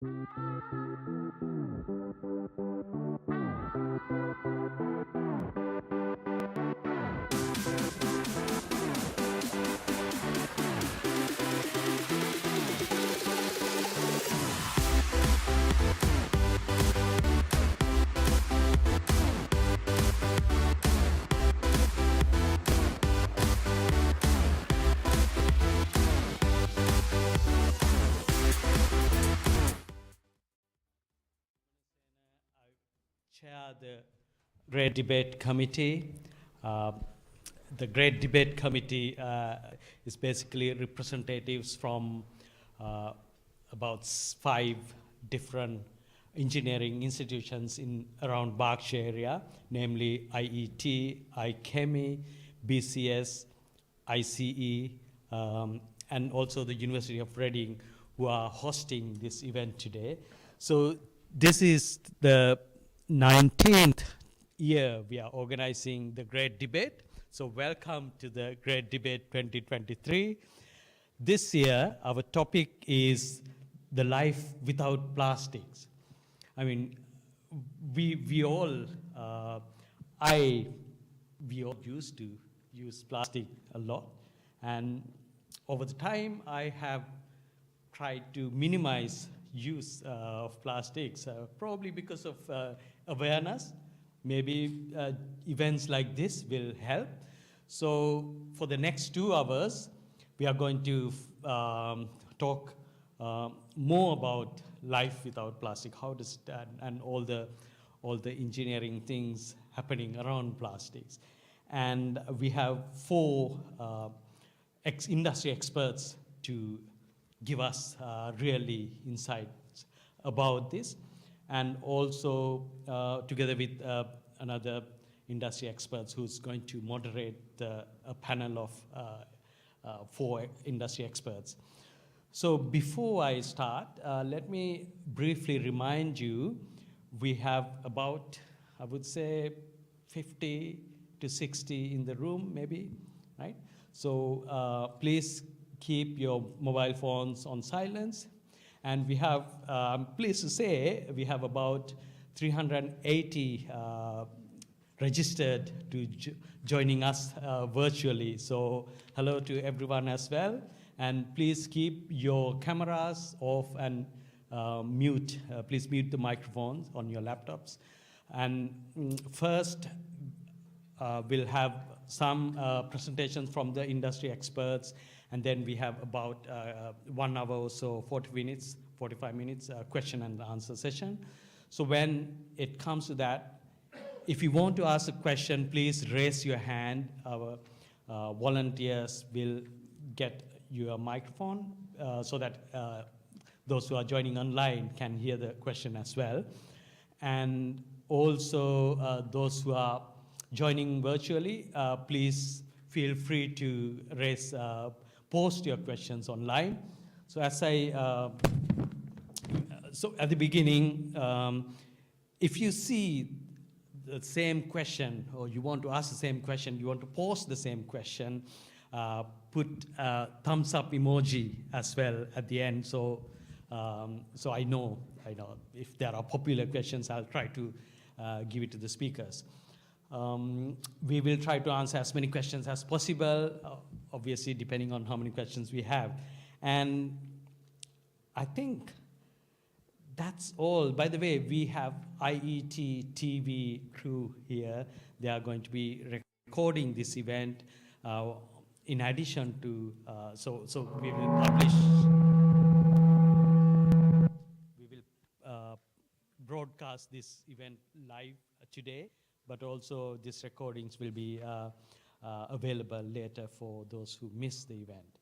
Chair the Great Debate Committee. Uh, the Great Debate Committee is basically representatives from about 5 different engineering institutions in around Berkshire area, namely IET, IChemE, BCS, ICE, and also the University of Reading, who are hosting this event today. So this is the 19th year we are organizing the Great Debate. So welcome to the Great Debate 2023. This year, our topic is the life without plastics. I mean, we all used to use plastic a lot, and over the time, I have tried to minimize use of plastics, probably because of awareness. Maybe events like this will help. So for the next 2 hours, we are going to talk more about life without plastic, how does that, and all the engineering things happening around plastics. And we have 4 industry experts to give us really insights about this, and also together with another industry experts who's going to moderate a panel of 4 industry experts. So before I start, let me briefly remind you, we have about, I would say, 50 to 60 in the room, maybe, right? So please keep your mobile phones on silence. And we have, I'm pleased to say, we have about 380 registered to joining us virtually. So hello to everyone as well. And please keep your cameras off and mute. Please mute the microphones on your laptops. And first, we'll have some presentations from the industry experts, and then we have about 1 hour or so, 45 minutes question and answer session. So when it comes to that, if you want to ask a question, please raise your hand. Our volunteers will get your microphone so that those who are joining online can hear the question as well. And also those who are joining virtually, please feel free to post your questions online. So as so at the beginning, if you see the same question, or you want to ask the same question, you want to post the same question, put a thumbs up emoji as well at the end. So, so I know if there are popular questions, I'll try to give it to the speakers. We will try to answer as many questions as possible, obviously depending on how many questions we have. And I think that's all. By the way, we have IET TV crew here. They are going to be recording this event in addition to, so we will publish, we will broadcast this event live today, but also these recordings will be available later for those who miss the event.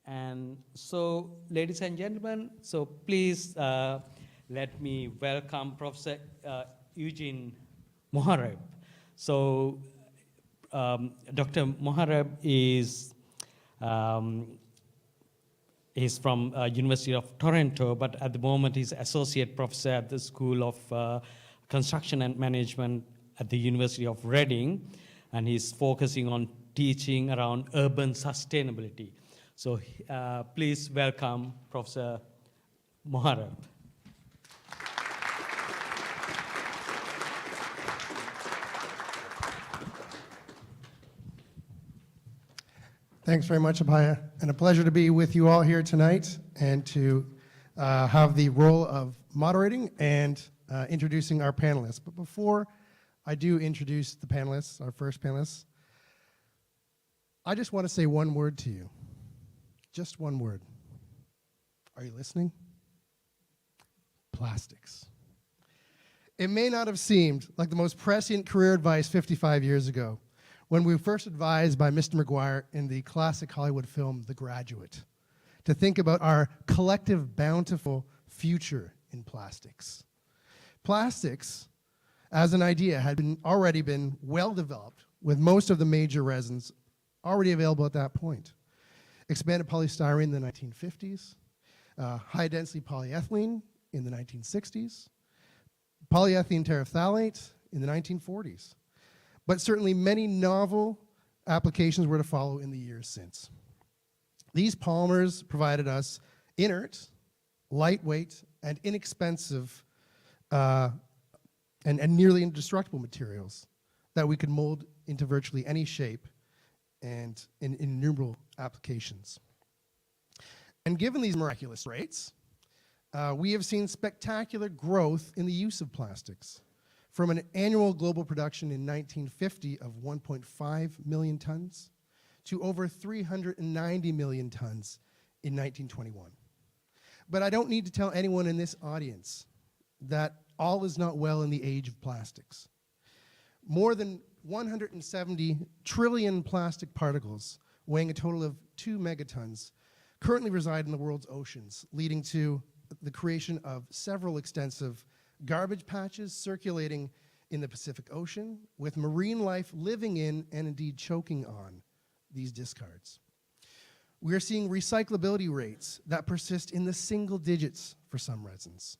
And so, ladies and gentlemen, so please let me welcome Professor Eugene Mohareb. So, Dr. Mohareb is he's from University of Toronto, but at the moment he's associate professor at the School of Construction and Management at the University of Reading, and he's focusing on teaching around urban sustainability. So please welcome Professor Moharab. Thanks very much, Abhaya, and a pleasure to be with you all here tonight and to have the role of moderating and introducing our panelists. But before I do introduce the panelists, our first panelists, I just want to say one word to you. Just one word. Are you listening? Plastics. It may not have seemed like the most prescient career advice 55 years ago, when we were first advised by Mr. McGuire in the classic Hollywood film, The Graduate, to think about our collective bountiful future in plastics. Plastics, as an idea, had already been well developed, with most of the major resins already available at that point. Expanded polystyrene in the 1950s, high-density polyethylene in the 1960s, polyethylene terephthalate in the 1940s. But certainly many novel applications were to follow in the years since. These polymers provided us inert, lightweight, and inexpensive and nearly indestructible materials that we could mold into virtually any shape and in innumerable applications. And given these miraculous rates, we have seen spectacular growth in the use of plastics, from an annual global production in 1950 of 1.5 million tons to over 390 million tons in 1921. But I don't need to tell anyone in this audience that all is not well in the age of plastics. More than 170 trillion plastic particles, weighing a total of 2 megatons, currently reside in the world's oceans, leading to the creation of several extensive garbage patches circulating in the Pacific Ocean, with marine life living in and indeed choking on these discards. We are seeing recyclability rates that persist in the single digits for some resins,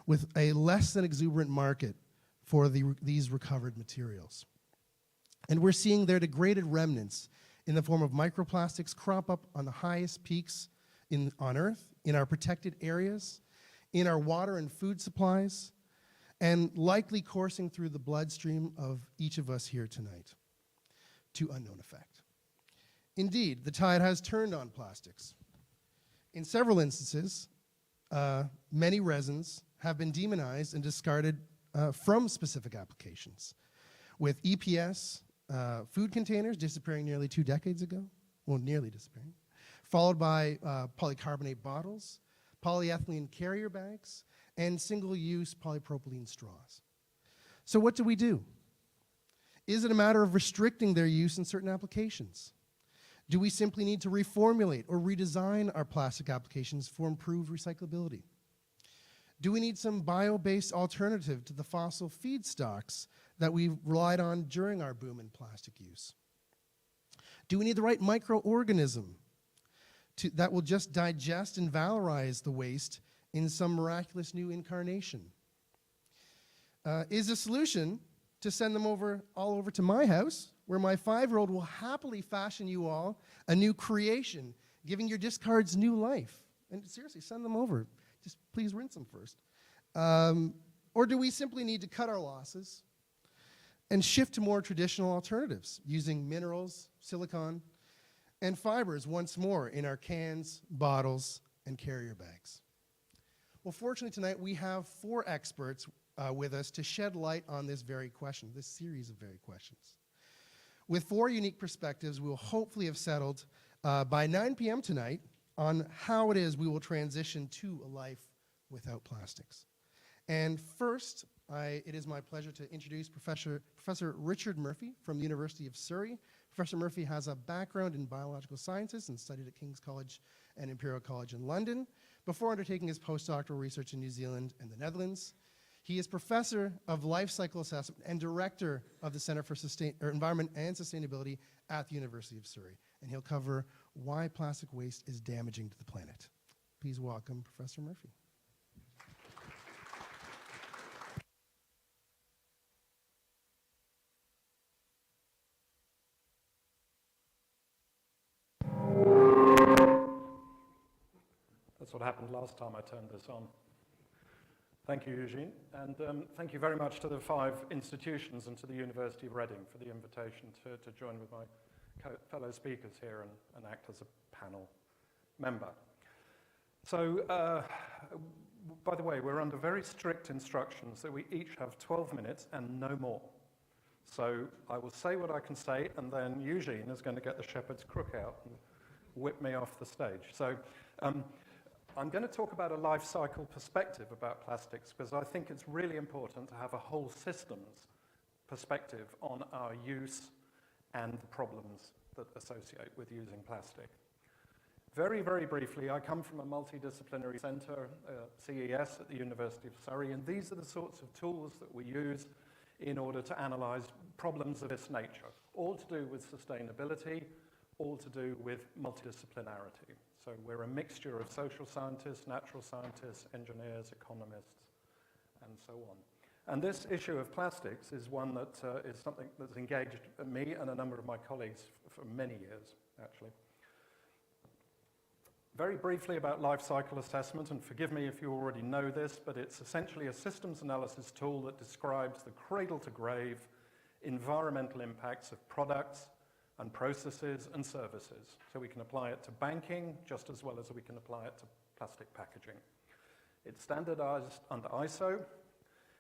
with a less than exuberant market for these recovered materials. And we're seeing their degraded remnants in the form of microplastics crop up on the highest peaks on Earth, in our protected areas, in our water and food supplies, and likely coursing through the bloodstream of each of us here tonight, to unknown effect. Indeed, the tide has turned on plastics. In several instances, many resins have been demonized and discarded from specific applications, with EPS food containers disappearing nearly 2 decades ago, well, nearly disappearing, followed by polycarbonate bottles, polyethylene carrier bags, and single-use polypropylene straws. So what do we do? Is it a matter of restricting their use in certain applications? Do we simply need to reformulate or redesign our plastic applications for improved recyclability? Do we need some bio-based alternative to the fossil feedstocks that we've relied on during our boom in plastic use? Do we need the right microorganism that will just digest and valorize the waste in some miraculous new incarnation? Is the solution to send them all over to my house, where my 5-year-old will happily fashion you all a new creation, giving your discards new life? And seriously, send them over. Just please rinse them first. Or do we simply need to cut our losses and shift to more traditional alternatives, using minerals, silicon, and fibers once more in our cans, bottles, and carrier bags? Well, fortunately tonight we have 4 experts with us to shed light on this very question, this series of very questions. With 4 unique perspectives, we will hopefully have settled by 9 p.m. tonight on how it is we will transition to a life without plastics. And first, it is my pleasure to introduce Professor Richard Murphy from the University of Surrey. Professor Murphy has a background in biological sciences and studied at King's College and Imperial College in London before undertaking his postdoctoral research in New Zealand and the Netherlands. He is Professor of Life Cycle Assessment and Director of the Center for Environment and Sustainability at the University of Surrey. And he'll cover why plastic waste is damaging to the planet. Please welcome Professor Murphy. That's what happened last time I turned this on. Thank you, Eugene, and thank you very much to the 5 institutions and to the University of Reading for the invitation to join with my fellow speakers here and act as a panel member. So, by the way, we're under very strict instructions that we each have 12 minutes and no more. So I will say what I can say, and then Eugene is going to get the shepherd's crook out and whip me off the stage. So I'm going to talk about a life cycle perspective about plastics, because I think it's really important to have a whole systems perspective on our use and the problems that associate with using plastic. Very, very briefly, I come from a multidisciplinary centre, CES at the University of Surrey, and these are the sorts of tools that we use in order to analyse problems of this nature, all to do with sustainability, all to do with multidisciplinarity. So we're a mixture of social scientists, natural scientists, engineers, economists, and so on. And this issue of plastics is one that is something that's engaged me and a number of my colleagues for many years, actually. Very briefly about life cycle assessment, and forgive me if you already know this, but it's essentially a systems analysis tool that describes the cradle-to-grave environmental impacts of products and processes and services. So we can apply it to banking just as well as we can apply it to plastic packaging. It's standardized under ISO,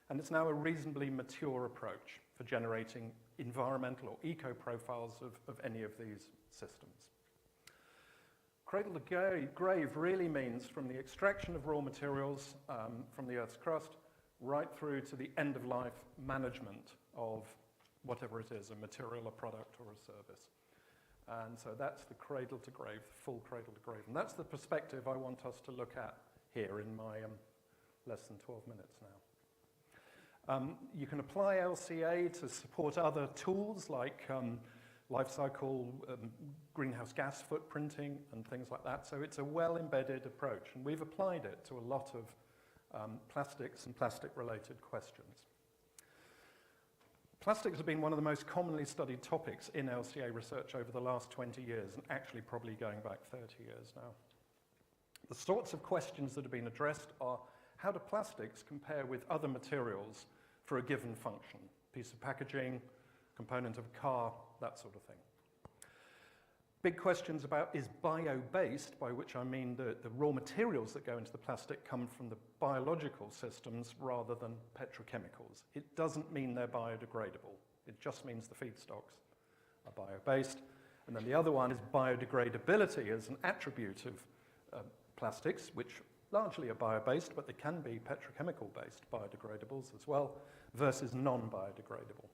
and it's now a reasonably mature approach for generating environmental or eco-profiles of any of these systems. Cradle to grave really means from the extraction of raw materials from the Earth's crust right through to the end-of-life management of whatever it is, a material, a product, or a service. And so that's the cradle to grave, the full cradle to grave. And that's the perspective I want us to look at here in my less than 12 minutes now. You can apply LCA to support other tools like life cycle, greenhouse gas footprinting, and things like that. So it's a well-embedded approach, and we've applied it to a lot of plastics and plastic-related questions. Plastics have been one of the most commonly studied topics in LCA research over the last 20 years, and actually probably going back 30 years now. The sorts of questions that have been addressed are, how do plastics compare with other materials for a given function? Piece of packaging, component of a car, that sort of thing. Big questions about, is bio-based, by which I mean the raw materials that go into the plastic come from the biological systems rather than petrochemicals. It doesn't mean they're biodegradable. It just means the feedstocks are bio-based. And then the other one is biodegradability as an attribute of plastics, which largely are bio-based, but they can be petrochemical-based biodegradables as well, versus non-biodegradable.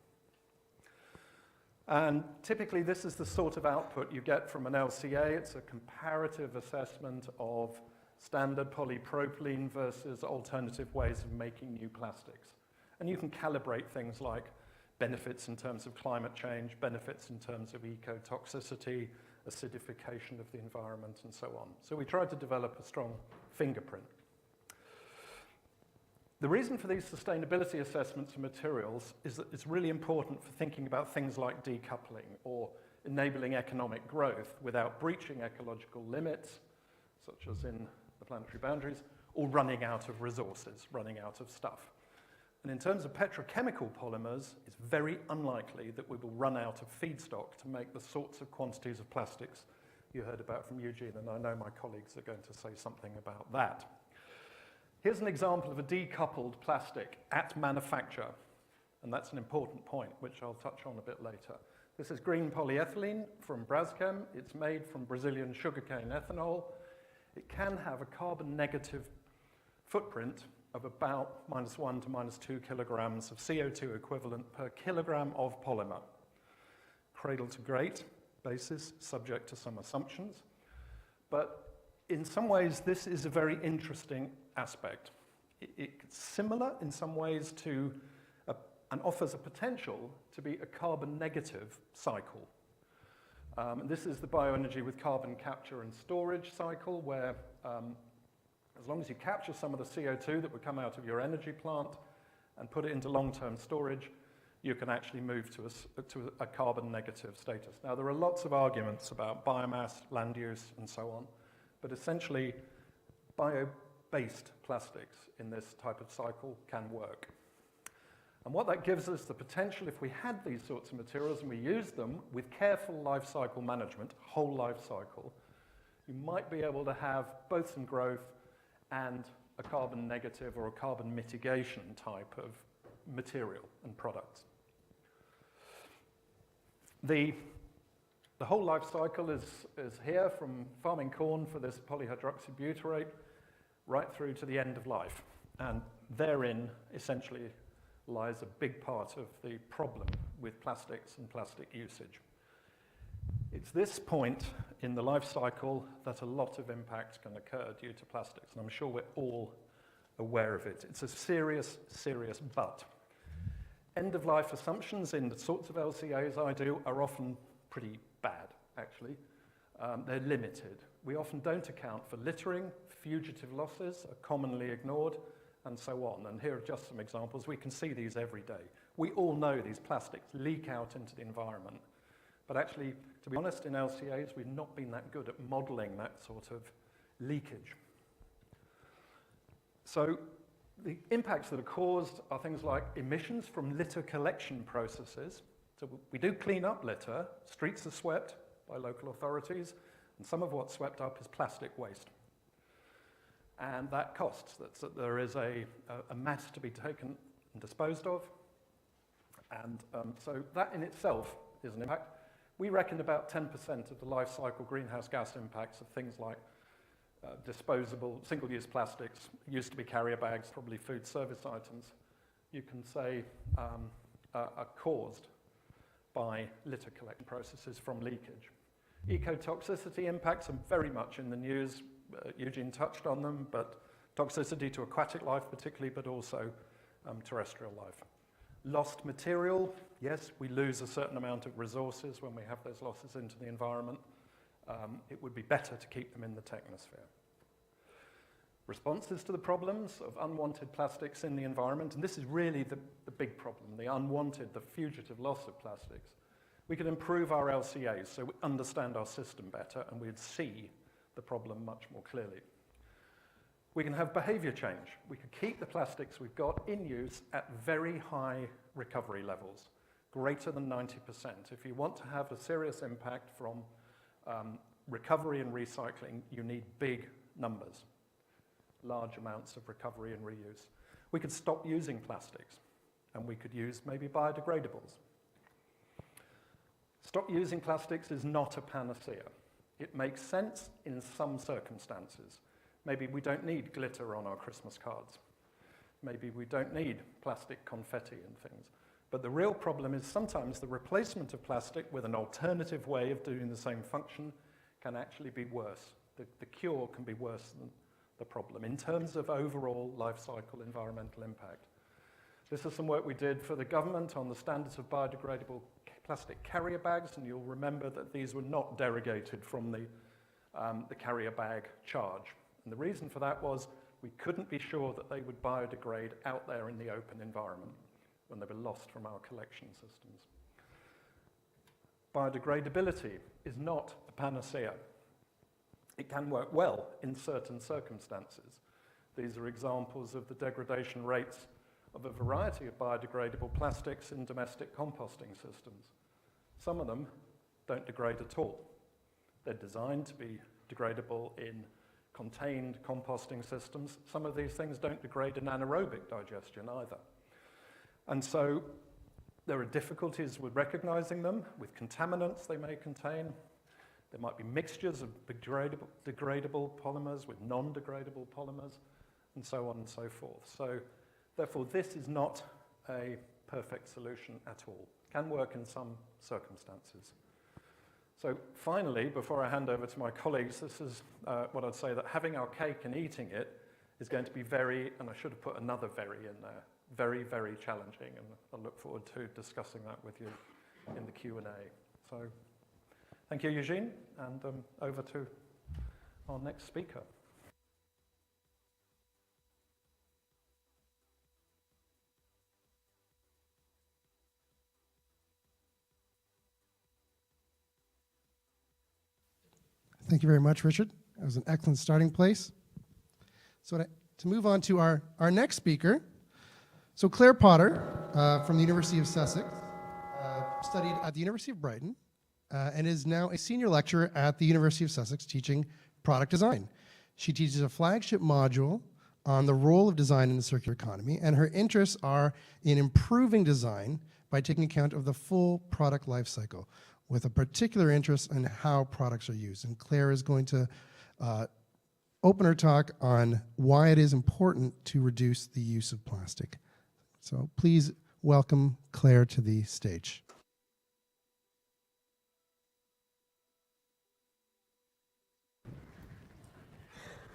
And typically this is the sort of output you get from an LCA. It's a comparative assessment of standard polypropylene versus alternative ways of making new plastics. And you can calibrate things like benefits in terms of climate change, benefits in terms of ecotoxicity, acidification of the environment, and so on. So we tried to develop a strong fingerprint. The reason for these sustainability assessments of materials is that it's really important for thinking about things like decoupling or enabling economic growth without breaching ecological limits, such as in the planetary boundaries, or running out of resources, running out of stuff. And in terms of petrochemical polymers, it's very unlikely that we will run out of feedstock to make the sorts of quantities of plastics you heard about from Eugene, and I know my colleagues are going to say something about that. Here's an example of a decoupled plastic at manufacture, and that's an important point, which I'll touch on a bit later. This is green polyethylene from Braskem. It's made from Brazilian sugarcane ethanol. It can have a carbon negative footprint of about -1 to -2 kilograms of CO2 equivalent per kilogram of polymer. Cradle to grate basis, subject to some assumptions. But in some ways, this is a very interesting aspect. It's similar in some ways to, and offers a potential to be a carbon negative cycle. This is the bioenergy with carbon capture and storage cycle, where as long as you capture some of the CO2 that would come out of your energy plant and put it into long-term storage, you can actually move to a carbon negative status. Now, there are lots of arguments about biomass, land use, and so on. But essentially, bio-based plastics in this type of cycle can work. And what that gives us the potential, if we had these sorts of materials and we used them with careful life cycle management, whole life cycle, you might be able to have both some growth and a carbon negative or a carbon mitigation type of material and products. The whole life cycle is here, from farming corn for this polyhydroxybutyrate right through to the end of life. And therein, essentially, lies a big part of the problem with plastics and plastic usage. It's this point in the life cycle that a lot of impact can occur due to plastics, and I'm sure we're all aware of it. It's a serious, serious but. End-of-life assumptions in the sorts of LCAs I do are often pretty bad, actually. They're limited. We often don't account for littering, fugitive losses are commonly ignored, and so on. And here are just some examples. We can see these every day. We all know these plastics leak out into the environment. But actually, to be honest, in LCAs, we've not been that good at modeling that sort of leakage. So the impacts that are caused are things like emissions from litter collection processes. So we do clean up litter. Streets are swept by local authorities, and some of what's swept up is plastic waste. And that costs. That there is a mass to be taken and disposed of. And so that in itself is an impact. We reckon about 10% of the life cycle greenhouse gas impacts of things like disposable, single-use plastics, used to be carrier bags, probably food service items, you can say are caused by litter collection processes from leakage. Ecotoxicity impacts are very much in the news. Eugene touched on them, but toxicity to aquatic life particularly, but also terrestrial life. Lost material, yes, we lose a certain amount of resources when we have those losses into the environment. It would be better to keep them in the technosphere. Responses to the problems of unwanted plastics in the environment, and this is really the big problem, the unwanted, the fugitive loss of plastics. We could improve our LCAs so we understand our system better and we'd see the problem much more clearly. We can have behavior change. We could keep the plastics we've got in use at very high recovery levels, greater than 90%. If you want to have a serious impact from recovery and recycling, you need big numbers, large amounts of recovery and reuse. We could stop using plastics, and we could use maybe biodegradables. Stop using plastics is not a panacea. It makes sense in some circumstances. Maybe we don't need glitter on our Christmas cards. Maybe we don't need plastic confetti and things. But the real problem is sometimes the replacement of plastic with an alternative way of doing the same function can actually be worse. The cure can be worse than the problem in terms of overall life cycle environmental impact. This is some work we did for the government on the standards of biodegradable plastic carrier bags, and you'll remember that these were not derogated from the carrier bag charge. And the reason for that was we couldn't be sure that they would biodegrade out there in the open environment when they were lost from our collection systems. Biodegradability is not a panacea. It can work well in certain circumstances. These are examples of the degradation rates of a variety of biodegradable plastics in domestic composting systems. Some of them don't degrade at all. They're designed to be degradable in contained composting systems. Some of these things don't degrade in anaerobic digestion either. And so there are difficulties with recognizing them, with contaminants they may contain. There might be mixtures of degradable polymers with non-degradable polymers, and so on and so forth. So therefore, this is not a perfect solution at all. It can work in some circumstances. So finally, before I hand over to my colleagues, this is what I'd say, that having our cake and eating it is going to be very, and I should have put another very in there, very, very challenging, and I look forward to discussing that with you in the Q&A. So thank you, Eugene, and over to our next speaker. Thank you very much, Richard. That was an excellent starting place. So to move on to our next speaker, so Claire Potter from the University of Sussex studied at the University of Brighton and is now a senior lecturer at the University of Sussex teaching product design. She teaches a flagship module on the role of design in the circular economy, and her interests are in improving design by taking account of the full product life cycle, with a particular interest in how products are used. And Claire is going to open her talk on why it is important to reduce the use of plastic. So please welcome Claire to the stage.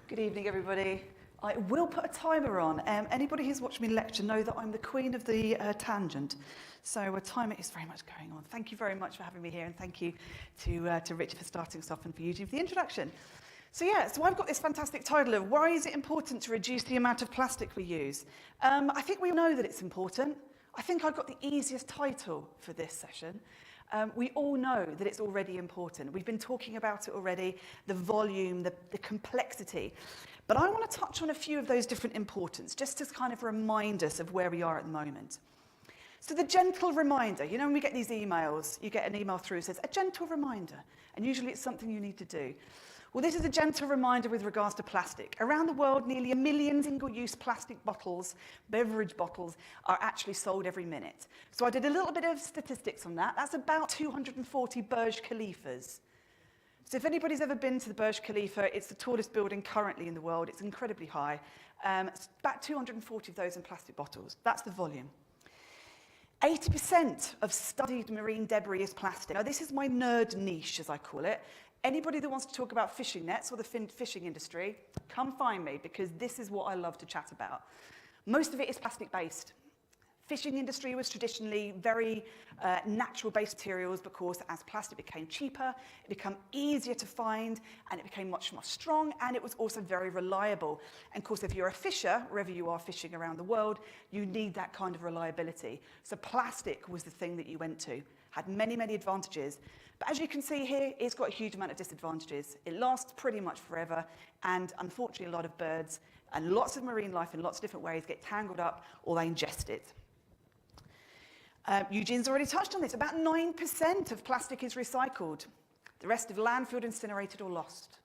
Good evening, everybody. I will put a timer on. Anybody who's watched me lecture know that I'm the queen of the tangent. So a timer is very much going on. Thank you very much for having me here, and thank you to Richard for starting us off and for Eugene for the introduction. So I've got this fantastic title of why is it important to reduce the amount of plastic we use? I think we know that it's important. I think I've got the easiest title for this session. We all know that it's already important. We've been talking about it already, the volume, the complexity. But I want to touch on a few of those different importance, just to kind of remind us of where we are at the moment. So the gentle reminder, you know, when we get these emails, you get an email through that says, a gentle reminder, and usually it's something you need to do. Well, this is a gentle reminder with regards to plastic. Around the world, nearly 1 million single-use plastic bottles, beverage bottles, are actually sold every minute. So I did a little bit of statistics on that. That's about 240 Burj Khalifas. So if anybody's ever been to the Burj Khalifa, it's the tallest building currently in the world. It's incredibly high. It's about 240 of those in plastic bottles. That's the volume. 80% of studied marine debris is plastic. Now, this is my nerd niche, as I call it. Anybody that wants to talk about fishing nets or the fishing industry, come find me, because this is what I love to chat about. Most of it is plastic-based. Fishing industry was traditionally very natural-based materials, but of course, as plastic became cheaper, it became easier to find, and it became much more strong, and it was also very reliable. And of course, if you're a fisher, wherever you are fishing around the world, you need that kind of reliability. So plastic was the thing that you went to. Had many, many advantages. But as you can see here, it's got a huge amount of disadvantages. It lasts pretty much forever, and unfortunately, a lot of birds and lots of marine life in lots of different ways get tangled up or they ingest it. Eugene's already touched on this. About 9% of plastic is recycled. The rest is landfilled, incinerated, or lost.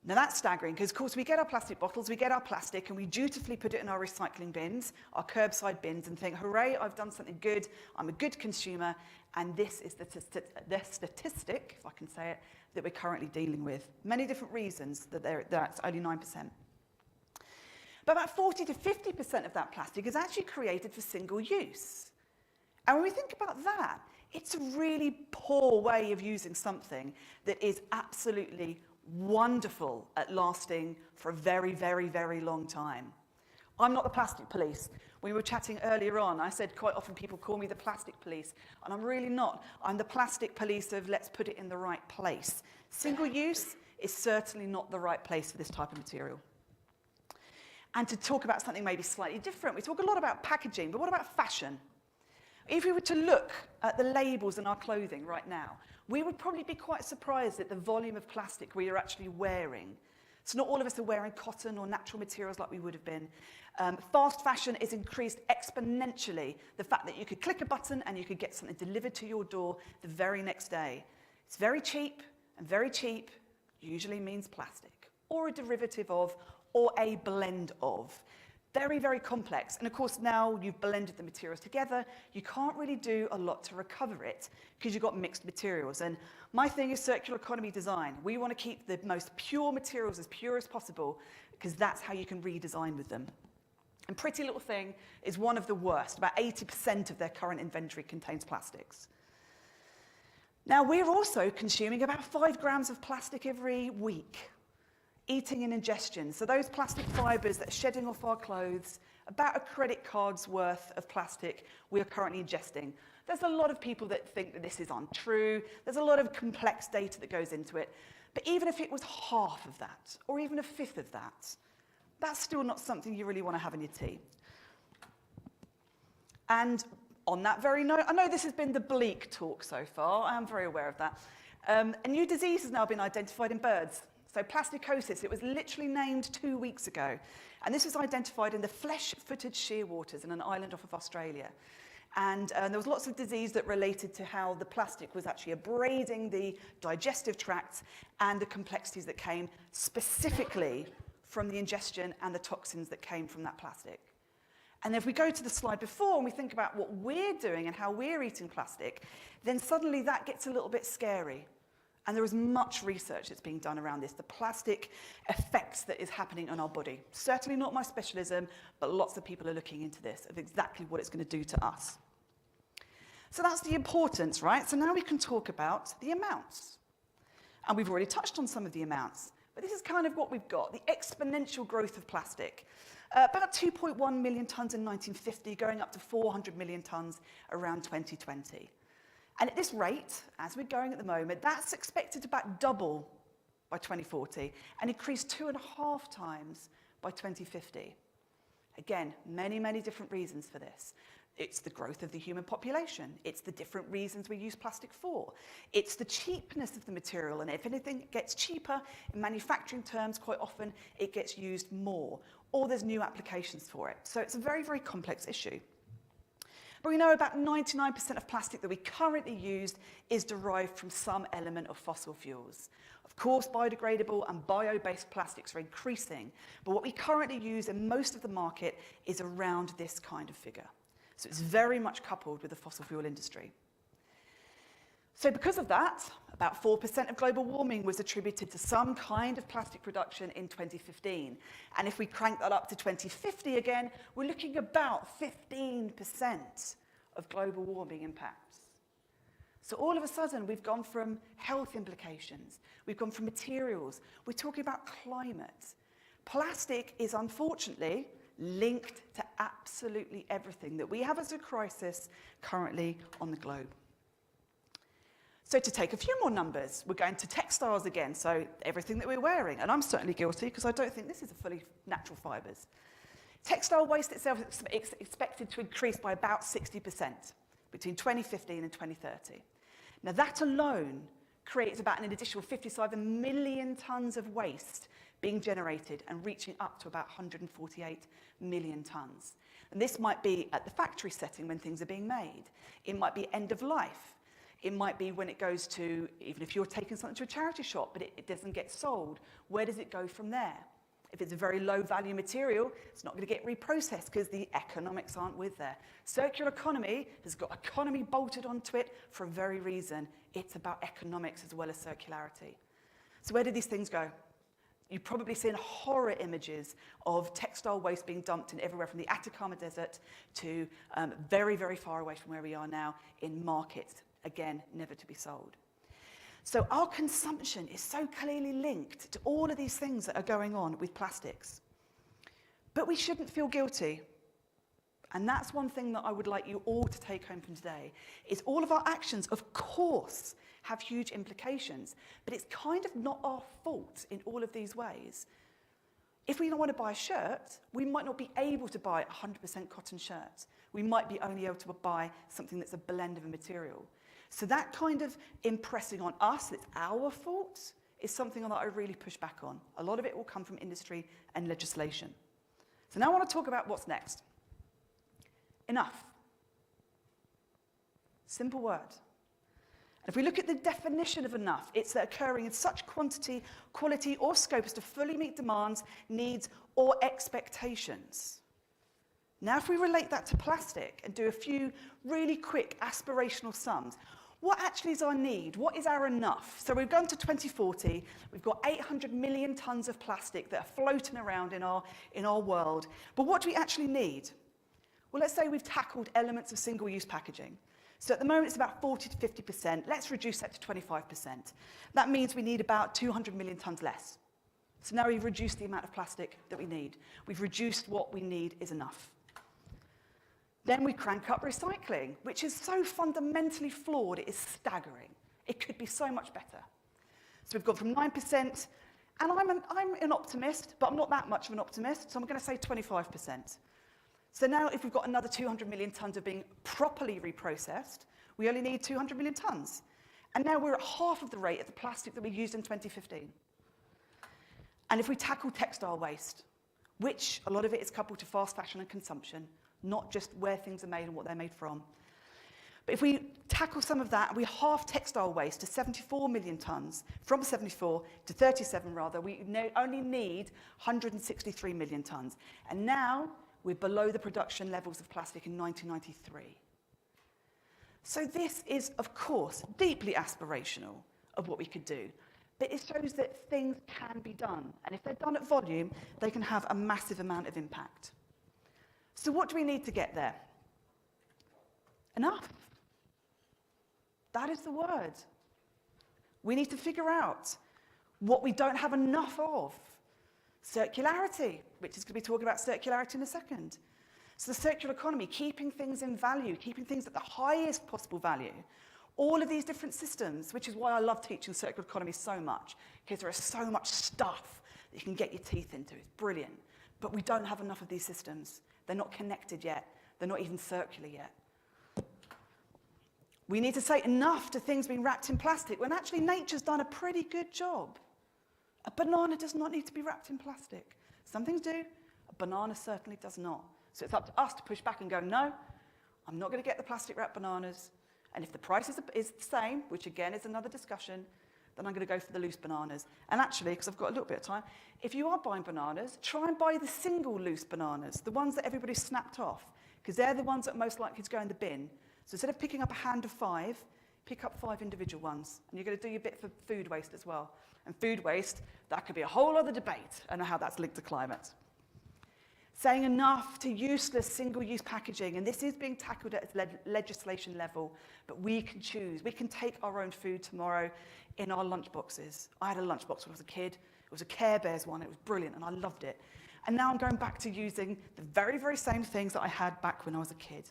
Now that's staggering, because of course we get our plastic bottles, we get our plastic, and we dutifully put it in our recycling bins, our curbside bins, and think, hooray, I've done something good, I'm a good consumer, and this is the statistic, if I can say it, that we're currently dealing with. Many different reasons that that's only 9%. But about 40 to 50% of that plastic is actually created for single use. And when we think about that, it's a really poor way of using something that is absolutely wonderful at lasting for a very, very, very long time. I'm not the plastic police. We were chatting earlier on. I said quite often people call me the plastic police, and I'm really not. I'm the plastic police of let's put it in the right place. Single use is certainly not the right place for this type of material. And to talk about something maybe slightly different, we talk a lot about packaging, but what about fashion? If we were to look at the labels in our clothing right now, we would probably be quite surprised at the volume of plastic we are actually wearing. So not all of us are wearing cotton or natural materials like we would have been. Fast fashion is increased exponentially. The fact that you could click a button and you could get something delivered to your door the very next day. It's very cheap, and very cheap usually means plastic, or a derivative of, or a blend of. Very, very complex. And of course, now you've blended the materials together, you can't really do a lot to recover it because you've got mixed materials. And my thing is circular economy design. We want to keep the most pure materials as pure as possible because that's how you can redesign with them. And Pretty Little Thing is one of the worst. About 80% of their current inventory contains plastics. Now, we're also consuming about 5 grams of plastic every week. Eating and ingestion. So those plastic fibres that are shedding off our clothes, about a credit card's worth of plastic we are currently ingesting. There's a lot of people that think that this is untrue. There's a lot of complex data that goes into it. But even if it was half of that, or even a fifth of that, that's still not something you really want to have in your tea. And on that very note, I know this has been the bleak talk so far. I am very aware of that. A new disease has now been identified in birds. So plasticosis, it was literally named 2 weeks ago. And this was identified in the flesh-footed shearwaters in an island off of Australia. And there was lots of disease that related to how the plastic was actually abrading the digestive tracts and the complexities that came specifically from the ingestion and the toxins that came from that plastic. And if we go to the slide before and we think about what we're doing and how we're eating plastic, then suddenly that gets a little bit scary. And there is much research that's being done around this, the plastic effects that is happening on our body. Certainly not my specialism, but lots of people are looking into this, of exactly what it's going to do to us. So that's the importance, right? So now we can talk about the amounts. And we've already touched on some of the amounts, but this is kind of what we've got, the exponential growth of plastic. About 2.1 million tonnes in 1950, going up to 400 million tonnes around 2020. And at this rate, as we're going at the moment, that's expected to about double by 2040 and increase 2.5 times by 2050. Again, many, many different reasons for this. It's the growth of the human population. It's the different reasons we use plastic for. It's the cheapness of the material, and if anything gets cheaper in manufacturing terms, quite often it gets used more, or there's new applications for it. So it's a very, very complex issue. But we know about 99% of plastic that we currently use is derived from some element of fossil fuels. Of course, biodegradable and bio-based plastics are increasing, but what we currently use in most of the market is around this kind of figure. So it's very much coupled with the fossil fuel industry. So because of that, about 4% of global warming was attributed to some kind of plastic production in 2015. And if we crank that up to 2050 again, we're looking about 15% of global warming impacts. So all of a sudden, we've gone from health implications, we've gone from materials, we're talking about climate. Plastic is unfortunately linked to absolutely everything that we have as a crisis currently on the globe. So to take a few more numbers, we're going to textiles again, so everything that we're wearing, and I'm certainly guilty because I don't think this is a fully natural fibres. Textile waste itself is expected to increase by about 60% between 2015 and 2030. Now that alone creates about an additional 57 million tonnes of waste being generated and reaching up to about 148 million tonnes. And this might be at the factory setting when things are being made. It might be end of life. It might be when it goes to, even if you're taking something to a charity shop, but it doesn't get sold, where does it go from there? If it's a very low value material, it's not going to get reprocessed because the economics aren't with there. Circular economy has got economy bolted onto it for a very reason. It's about economics as well as circularity. So where do these things go? You've probably seen horror images of textile waste being dumped in everywhere from the Atacama Desert to very, very far away from where we are now in markets. Again, never to be sold. So our consumption is so clearly linked to all of these things that are going on with plastics. But we shouldn't feel guilty. And that's one thing that I would like you all to take home from today, is all of our actions, of course, have huge implications, but it's kind of not our fault in all of these ways. If we don't want to buy a shirt, we might not be able to buy a 100% cotton shirt. We might be only able to buy something that's a blend of a material. So that kind of impressing on us, it's our fault, is something that I really push back on. A lot of it will come from industry and legislation. So now I want to talk about what's next. Enough. Simple word. And if we look at the definition of enough, it's that occurring in such quantity, quality, or scope as to fully meet demands, needs, or expectations. Now, if we relate that to plastic and do a few really quick aspirational sums, what actually is our need? What is our enough? So we've gone to 2040. We've got 800 million tonnes of plastic that are floating around in our world. But what do we actually need? Well, let's say we've tackled elements of single-use packaging. So at the moment, it's about 40 to 50%. Let's reduce that to 25%. That means we need about 200 million tonnes less. So now we've reduced the amount of plastic that we need. We've reduced what we need is enough. Then we crank up recycling, which is so fundamentally flawed, it is staggering. It could be so much better. So we've gone from 9%, and I'm an optimist, but I'm not that much of an optimist, so I'm going to say 25%. So now if we've got another 200 million tonnes of being properly reprocessed, we only need 200 million tonnes. And now we're at half of the rate of the plastic that we used in 2015. And if we tackle textile waste, which a lot of it is coupled to fast fashion and consumption, not just where things are made and what they're made from. But if we tackle some of that, and we halve textile waste to 74 million tonnes, from 74 to 37 rather, we only need 163 million tonnes. And now we're below the production levels of plastic in 1993. So this is, of course, deeply aspirational of what we could do. But it shows that things can be done. And if they're done at volume, they can have a massive amount of impact. So what do we need to get there? Enough. That is the word. We need to figure out what we don't have enough of. Circularity, which is going to be talking about circularity in a second. So the circular economy, keeping things in value, keeping things at the highest possible value. All of these different systems, which is why I love teaching circular economy so much, because there is so much stuff that you can get your teeth into. It's brilliant. But we don't have enough of these systems. They're not connected yet. They're not even circular yet. We need to say enough to things being wrapped in plastic when actually nature's done a pretty good job. A banana does not need to be wrapped in plastic. Some things do, a banana certainly does not. So it's up to us to push back and go, no, I'm not going to get the plastic wrapped bananas. And if the price is the same, which again is another discussion, then I'm going to go for the loose bananas. And actually, because I've got a little bit of time, if you are buying bananas, try and buy the single loose bananas, the ones that everybody snapped off, because they're the ones that are most likely to go in the bin. So instead of picking up a hand of 5, pick up 5 individual ones. And you're going to do your bit for food waste as well. And food waste, that could be a whole other debate and how that's linked to climate. Saying enough to useless single-use packaging, and this is being tackled at legislation level, but we can choose. We can take our own food tomorrow in our lunchboxes. I had a lunchbox when I was a kid. It was a Care Bears one. It was brilliant, and I loved it. And now I'm going back to using the very, very same things that I had back when I was a kid.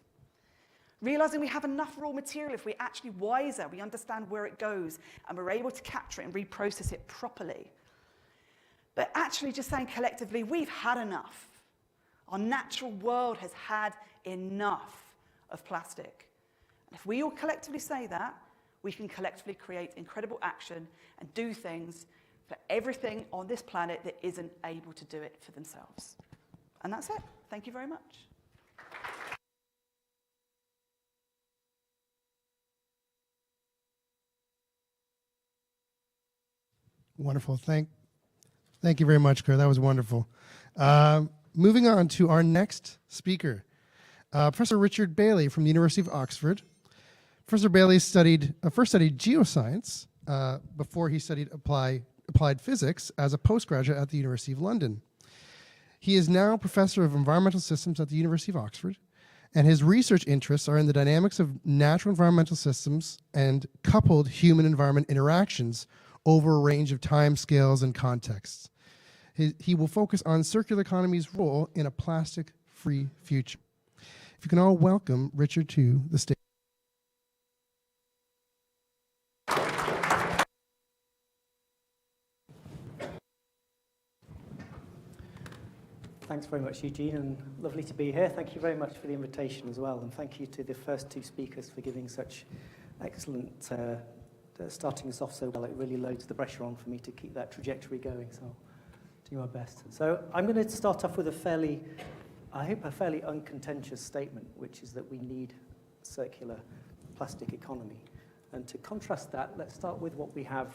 Realizing we have enough raw material, if we're actually wiser, we understand where it goes, and we're able to capture it and reprocess it properly. But actually just saying collectively, we've had enough. Our natural world has had enough of plastic. And if we all collectively say that, we can collectively create incredible action and do things for everything on this planet that isn't able to do it for themselves. And that's it. Thank you very much. Wonderful. Thank you very much, Claire. That was wonderful. Moving on to our next speaker, Professor Richard Bailey from the University of Oxford. Professor Bailey first studied geoscience before he studied applied physics as a postgraduate at the University of London. He is now Professor of Environmental Systems at the University of Oxford, and his research interests are in the dynamics of natural environmental systems and coupled human-environment interactions over a range of timescales and contexts. He will focus on circular economy's role in a plastic-free future. If you can all welcome Richard to the stage. Thanks very much, Eugene, and lovely to be here. Thank you very much for the invitation as well, and thank you to the first 2 speakers for giving such excellent starting us off so well. It really loads the pressure on for me to keep that trajectory going, so I'll do my best. So I'm going to start off with a fairly uncontentious statement, which is that we need a circular plastic economy. And to contrast that, let's start with what we have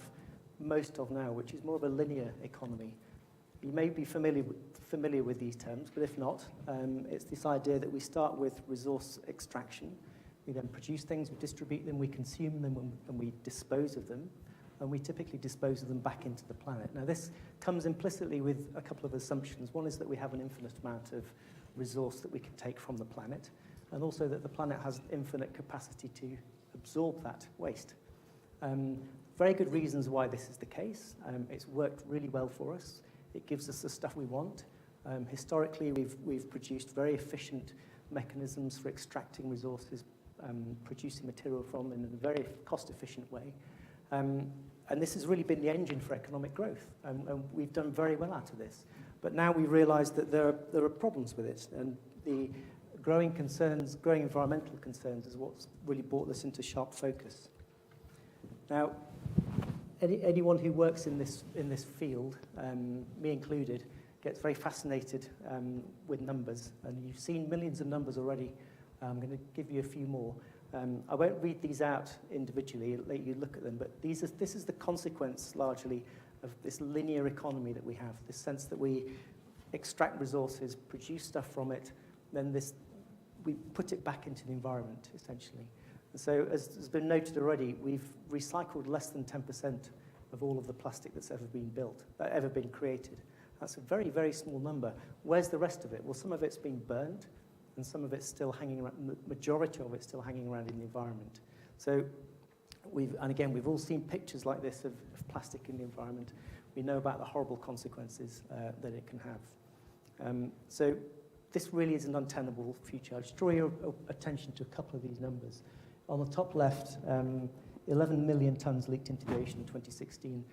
most of now, which is more of a linear economy. You may be familiar with these terms, but if not, it's this idea that we start with resource extraction. We then produce things, we distribute them, we consume them, and we dispose of them. And we typically dispose of them back into the planet. Now, this comes implicitly with a couple of assumptions. One is that we have an infinite amount of resource that we can take from the planet, and also that the planet has infinite capacity to absorb that waste. Very good reasons why this is the case. It's worked really well for us. It gives us the stuff we want. Historically, we've produced very efficient mechanisms for extracting resources, producing material from in a very cost-efficient way. And this has really been the engine for economic growth, and we've done very well out of this. But now we realize that there are problems with it, and the growing environmental concerns is what's really brought this into sharp focus. Now, anyone who works in this field, me included, gets very fascinated with numbers. And you've seen millions of numbers already. I'm going to give you a few more. I won't read these out individually, I'll let you look at them, but this is the consequence largely of this linear economy that we have, this sense that we extract resources, produce stuff from it, then we put it back into the environment, essentially. And so, as has been noted already, we've recycled less than 10% of all of the plastic that's ever been created. That's a very, very small number. Where's the rest of it? Well, some of it's been burned, and some of it's still hanging around, the majority of it's still hanging around in the environment. So, we've all seen pictures like this of plastic in the environment. We know about the horrible consequences that it can have. So this really is an untenable future. I'll just draw your attention to a couple of these numbers. On the top left, 11 million tons leaked into the ocean in 2016.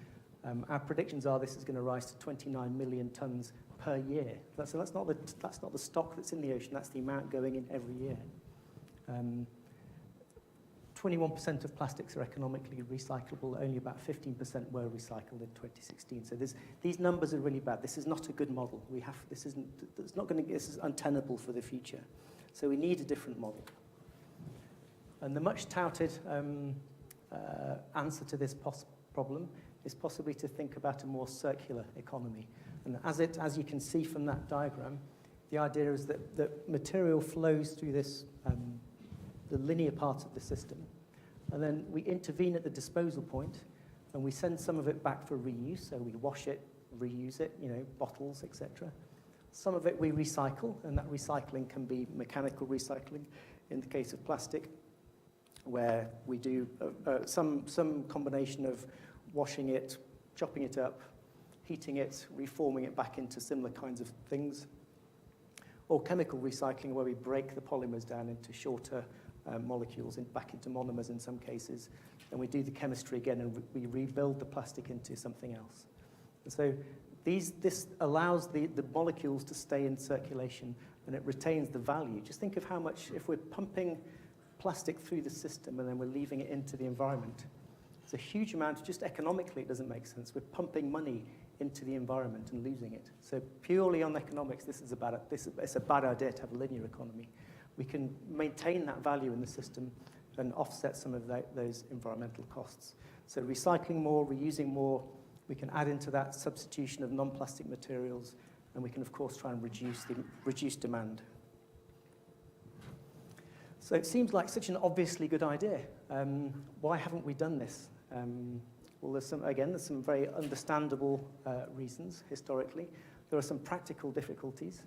Our predictions are this is going to rise to 29 million tons per year. So that's not the stock that's in the ocean, that's the amount going in every year. 21% of plastics are economically recyclable, only about 15% were recycled in 2016. So these numbers are really bad. This is not a good model. This is untenable for the future. So we need a different model. And the much touted answer to this problem is possibly to think about a more circular economy. And as you can see from that diagram, the idea is that material flows through this the linear part of the system, and then we intervene at the disposal point, and we send some of it back for reuse, so we wash it, reuse it, bottles, etc. Some of it we recycle, and that recycling can be mechanical recycling in the case of plastic, where we do some combination of washing it, chopping it up, heating it, reforming it back into similar kinds of things, or chemical recycling, where we break the polymers down into shorter molecules back into monomers in some cases, and we do the chemistry again and we rebuild the plastic into something else. And so this allows the molecules to stay in circulation, and it retains the value. Just think of how much, if we're pumping plastic through the system and then we're leaving it into the environment, it's a huge amount. Just economically it doesn't make sense. We're pumping money into the environment and losing it. So purely on economics, it's a bad idea to have a linear economy. We can maintain that value in the system and offset some of those environmental costs. So recycling more, reusing more, we can add into that substitution of non-plastic materials, and we can, of course, try and reduce demand. So it seems like such an obviously good idea. Why haven't we done this? Well, there's some very understandable reasons historically. There are some practical difficulties.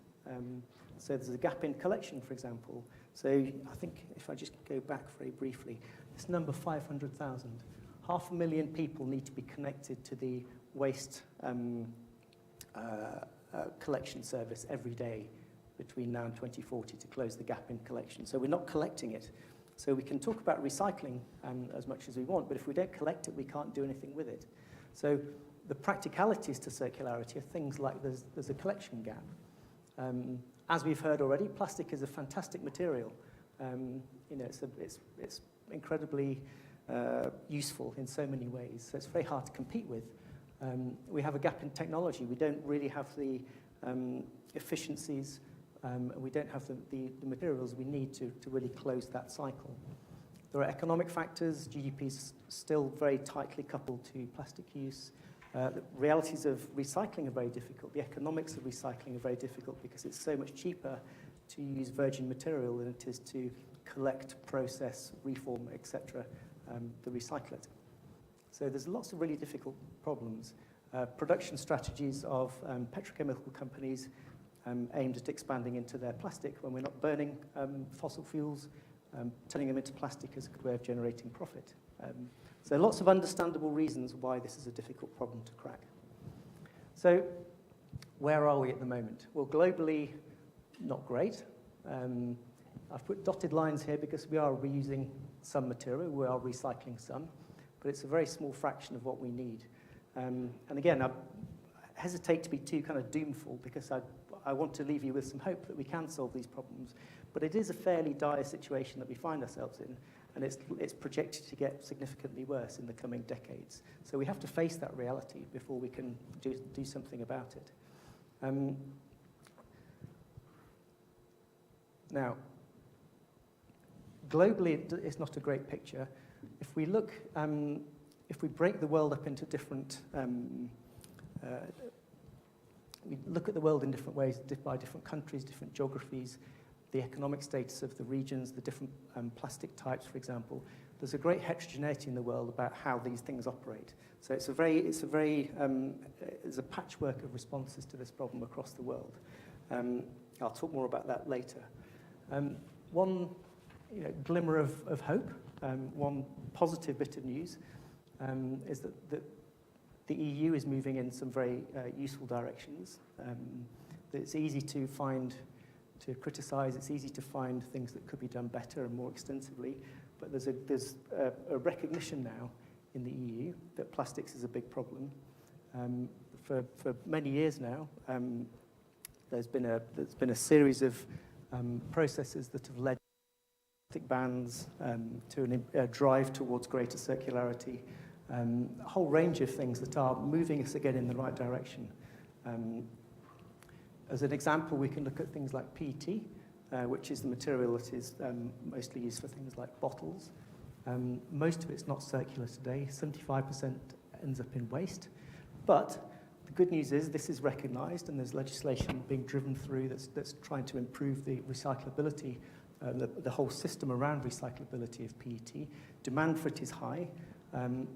So there's a gap in collection, for example. So I think if I just go back very briefly, this number 500,000, 500,000 people need to be connected to the waste collection service every day between now and 2040 to close the gap in collection. So we're not collecting it. So we can talk about recycling as much as we want, but if we don't collect it, we can't do anything with it. So the practicalities to circularity are things like there's a collection gap. As we've heard already, plastic is a fantastic material. It's incredibly useful in so many ways, so it's very hard to compete with. We have a gap in technology. We don't really have the efficiencies, we don't have the materials we need to really close that cycle. There are economic factors. GDP is still very tightly coupled to plastic use. The realities of recycling are very difficult. The economics of recycling are very difficult because it's so much cheaper to use virgin material than it is to collect, process, reform, etc., the recyclate. So there's lots of really difficult problems. Production strategies of petrochemical companies aimed at expanding into their plastic when we're not burning fossil fuels, turning them into plastic as a good way of generating profit. So lots of understandable reasons why this is a difficult problem to crack. So where are we at the moment? Well, globally, not great. I've put dotted lines here because we are reusing some material, we are recycling some, but it's a very small fraction of what we need. And again, I hesitate to be too kind of doomful because I want to leave you with some hope that we can solve these problems. But it is a fairly dire situation that we find ourselves in. and it's projected to get significantly worse in the coming decades. So we have to face that reality before we can do something about it. Now, globally, it's not a great picture. If we look, if we break the world up into different, we look at the world in different ways, by different countries, different geographies, the economic status of the regions, the different plastic types, for example. There's a great heterogeneity in the world about how these things operate. So there's a patchwork of responses to this problem across the world. I'll talk more about that later. One glimmer of hope, one positive bit of news, is that the EU is moving in some very useful directions. It's easy to criticize, it's easy to find things that could be done better and more extensively, but there's a recognition now in the EU that plastics is a big problem. For many years now, there's been a series of processes that have led to plastic bans, to a drive towards greater circularity, a whole range of things that are moving us again in the right direction. As an example, we can look at things like PET, which is the material that is mostly used for things like bottles. Most of it's not circular today. 75% ends up in waste. But the good news is this is recognized, and there's legislation being driven through that's trying to improve the recyclability, the whole system around recyclability of PET. Demand for it is high.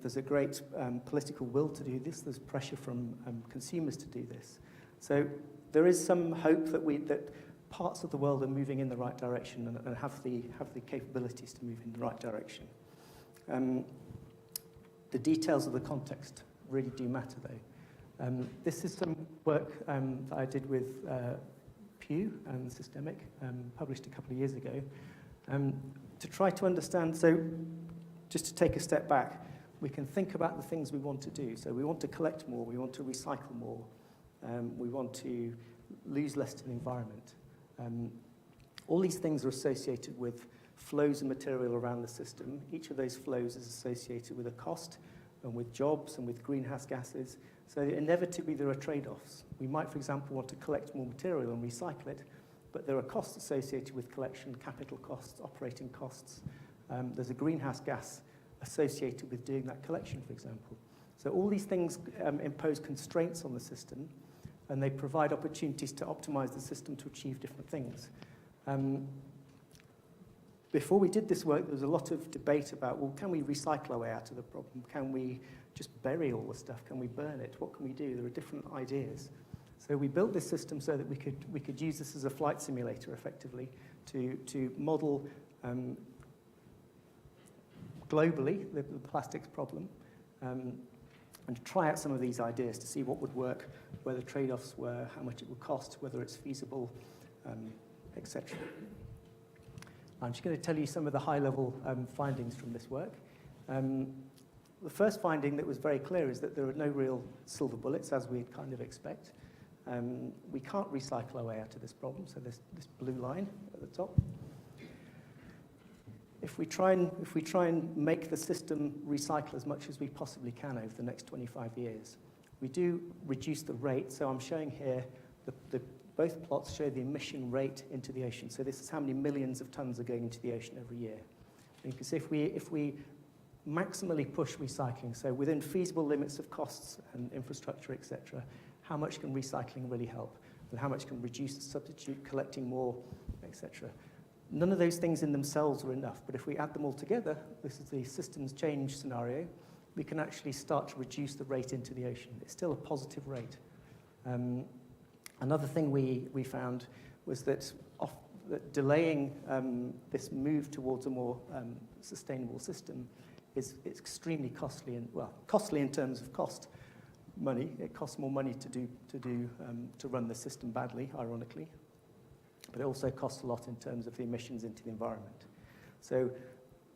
There's a great political will to do this. There's pressure from consumers to do this. So there is some hope that parts of the world are moving in the right direction and have the capabilities to move in the right direction. The details of the context really do matter, though. This is some work that I did with Pew and Systemic, published a couple of years ago, to try to understand. So just to take a step back, we can think about the things we want to do. So we want to collect more, we want to recycle more, we want to lose less to the environment. All these things are associated with flows of material around the system. Each of those flows is associated with a cost and with jobs and with greenhouse gases. So inevitably there are trade-offs. We might, for example, want to collect more material and recycle it, but there are costs associated with collection, capital costs, operating costs. There's a greenhouse gas associated with doing that collection, for example. So all these things impose constraints on the system, and they provide opportunities to optimize the system to achieve different things. Before we did this work, there was a lot of debate about, well, can we recycle our way out of the problem? Can we just bury all the stuff? Can we burn it? What can we do? There are different ideas. So we built this system so that we could use this as a flight simulator, effectively, to model globally the plastics problem, and to try out some of these ideas to see what would work, where the trade-offs were, how much it would cost, whether it's feasible, etc. I'm just going to tell you some of the high-level findings from this work. The first finding that was very clear is that there are no real silver bullets, as we'd kind of expect. We can't recycle our way out of this problem, so this blue line at the top. If we try and make the system recycle as much as we possibly can over the next 25 years, we do reduce the rate. So I'm showing here, both plots show the emission rate into the ocean. So this is how many millions of tons are going into the ocean every year. And you can see if we maximally push recycling, so within feasible limits of costs and infrastructure, etc., how much can recycling really help? And how much can reduce the substitute, collecting more, etc.? None of those things in themselves are enough, but if we add them all together, this is the systems change scenario, we can actually start to reduce the rate into the ocean. It's still a positive rate. Another thing we found was that delaying this move towards a more sustainable system is extremely costly, and costly in terms of money. It costs more money to run the system badly, ironically. But it also costs a lot in terms of the emissions into the environment. So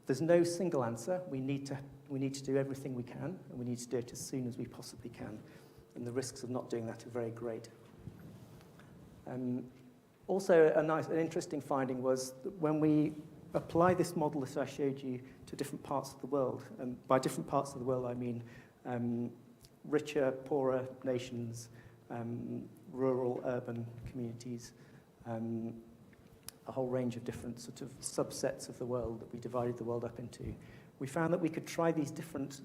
there's no single answer. We need to do everything we can, and we need to do it as soon as we possibly can. And the risks of not doing that are very great. Also, an interesting finding was that when we apply this model that I showed you to different parts of the world, and by different parts of the world I mean richer, poorer nations, rural, urban communities, a whole range of different sort of subsets of the world that we divided the world up into. We found that we could try these different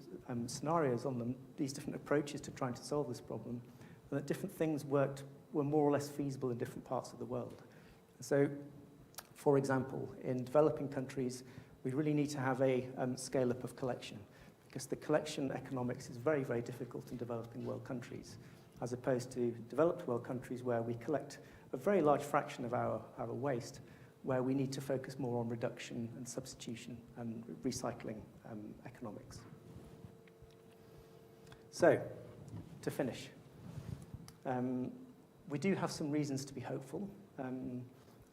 scenarios on them, these different approaches to trying to solve this problem, and that different things were more or less feasible in different parts of the world. So, for example, in developing countries, we really need to have a scale-up of collection, because the collection economics is very, very difficult in developing world countries, as opposed to developed world countries where we collect a very large fraction of our waste, where we need to focus more on reduction and substitution and recycling economics. So, to finish, we do have some reasons to be hopeful.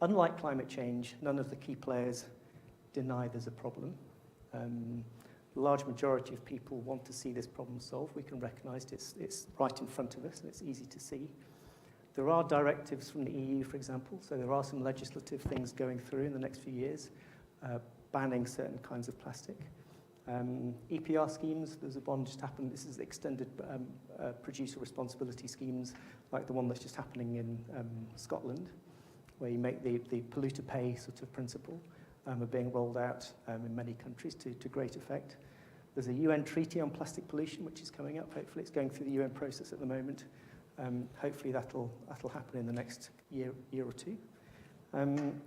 Unlike climate change, none of the key players deny there's a problem. The large majority of people want to see this problem solved. We can recognize it's right in front of us and it's easy to see. There are directives from the EU, for example, so there are some legislative things going through in the next few years, banning certain kinds of plastic. EPR schemes, there's one just happened, this is extended producer responsibility schemes, like the one that's just happening in Scotland, where you make the polluter pay sort of principle, are being rolled out in many countries to great effect. There's a UN treaty on plastic pollution, which is coming up. Hopefully it's going through the UN process at the moment. Hopefully that'll happen in the next year or two. And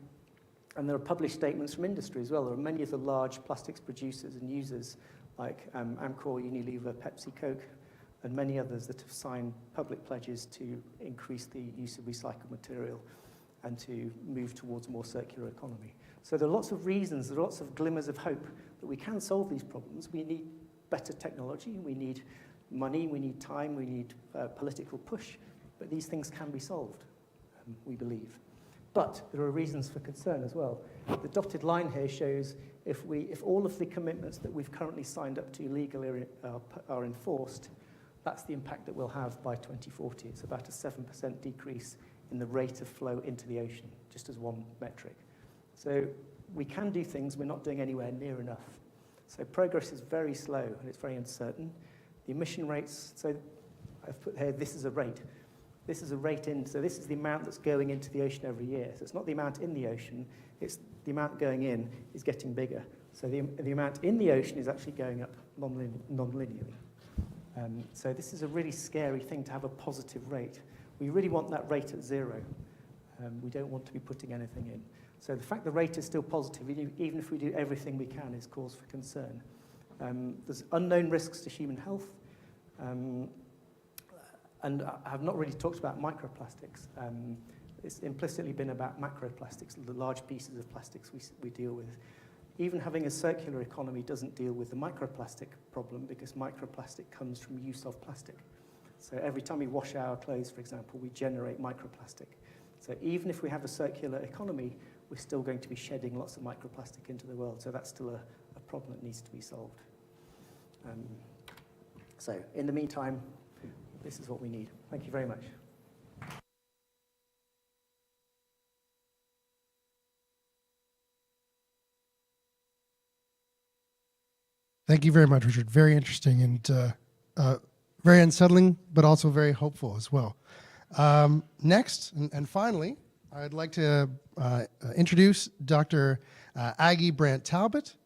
there are published statements from industry as well. There are many of the large plastics producers and users, like Amcor, Unilever, Pepsi, Coke, and many others that have signed public pledges to increase the use of recycled material and to move towards a more circular economy. So there are lots of reasons, there are lots of glimmers of hope that we can solve these problems. We need better technology, we need money, we need time, we need political push, but these things can be solved, we believe. But there are reasons for concern as well. The dotted line here shows if all of the commitments that we've currently signed up to legally are enforced, that's the impact that we'll have by 2040. It's about a 7% decrease in the rate of flow into the ocean, just as one metric. So we can do things, we're not doing anywhere near enough. So progress is very slow and it's very uncertain. The emission rates, so I've put here, this is a rate. This is a rate in, so this is the amount that's going into the ocean every year. So it's not the amount in the ocean, it's the amount going in is getting bigger. So the amount in the ocean is actually going up non-linearly. So this is a really scary thing to have a positive rate. We really want that rate at zero. We don't want to be putting anything in. So the fact the rate is still positive, even if we do everything we can, is cause for concern. There's unknown risks to human health. And I have not really talked about microplastics. It's implicitly been about macroplastics, the large pieces of plastics we deal with. Even having a circular economy doesn't deal with the microplastic problem because microplastic comes from use of plastic. So every time we wash our clothes, for example, we generate microplastic. So even if we have a circular economy, we're still going to be shedding lots of microplastic into the world. So that's still a problem that needs to be solved. So in the meantime, this is what we need. Thank you very much. Thank you very much, Richard. Very interesting and very unsettling, but also very hopeful as well. Next, and finally, I'd like to introduce Dr. Aggie Brandt-Talbot.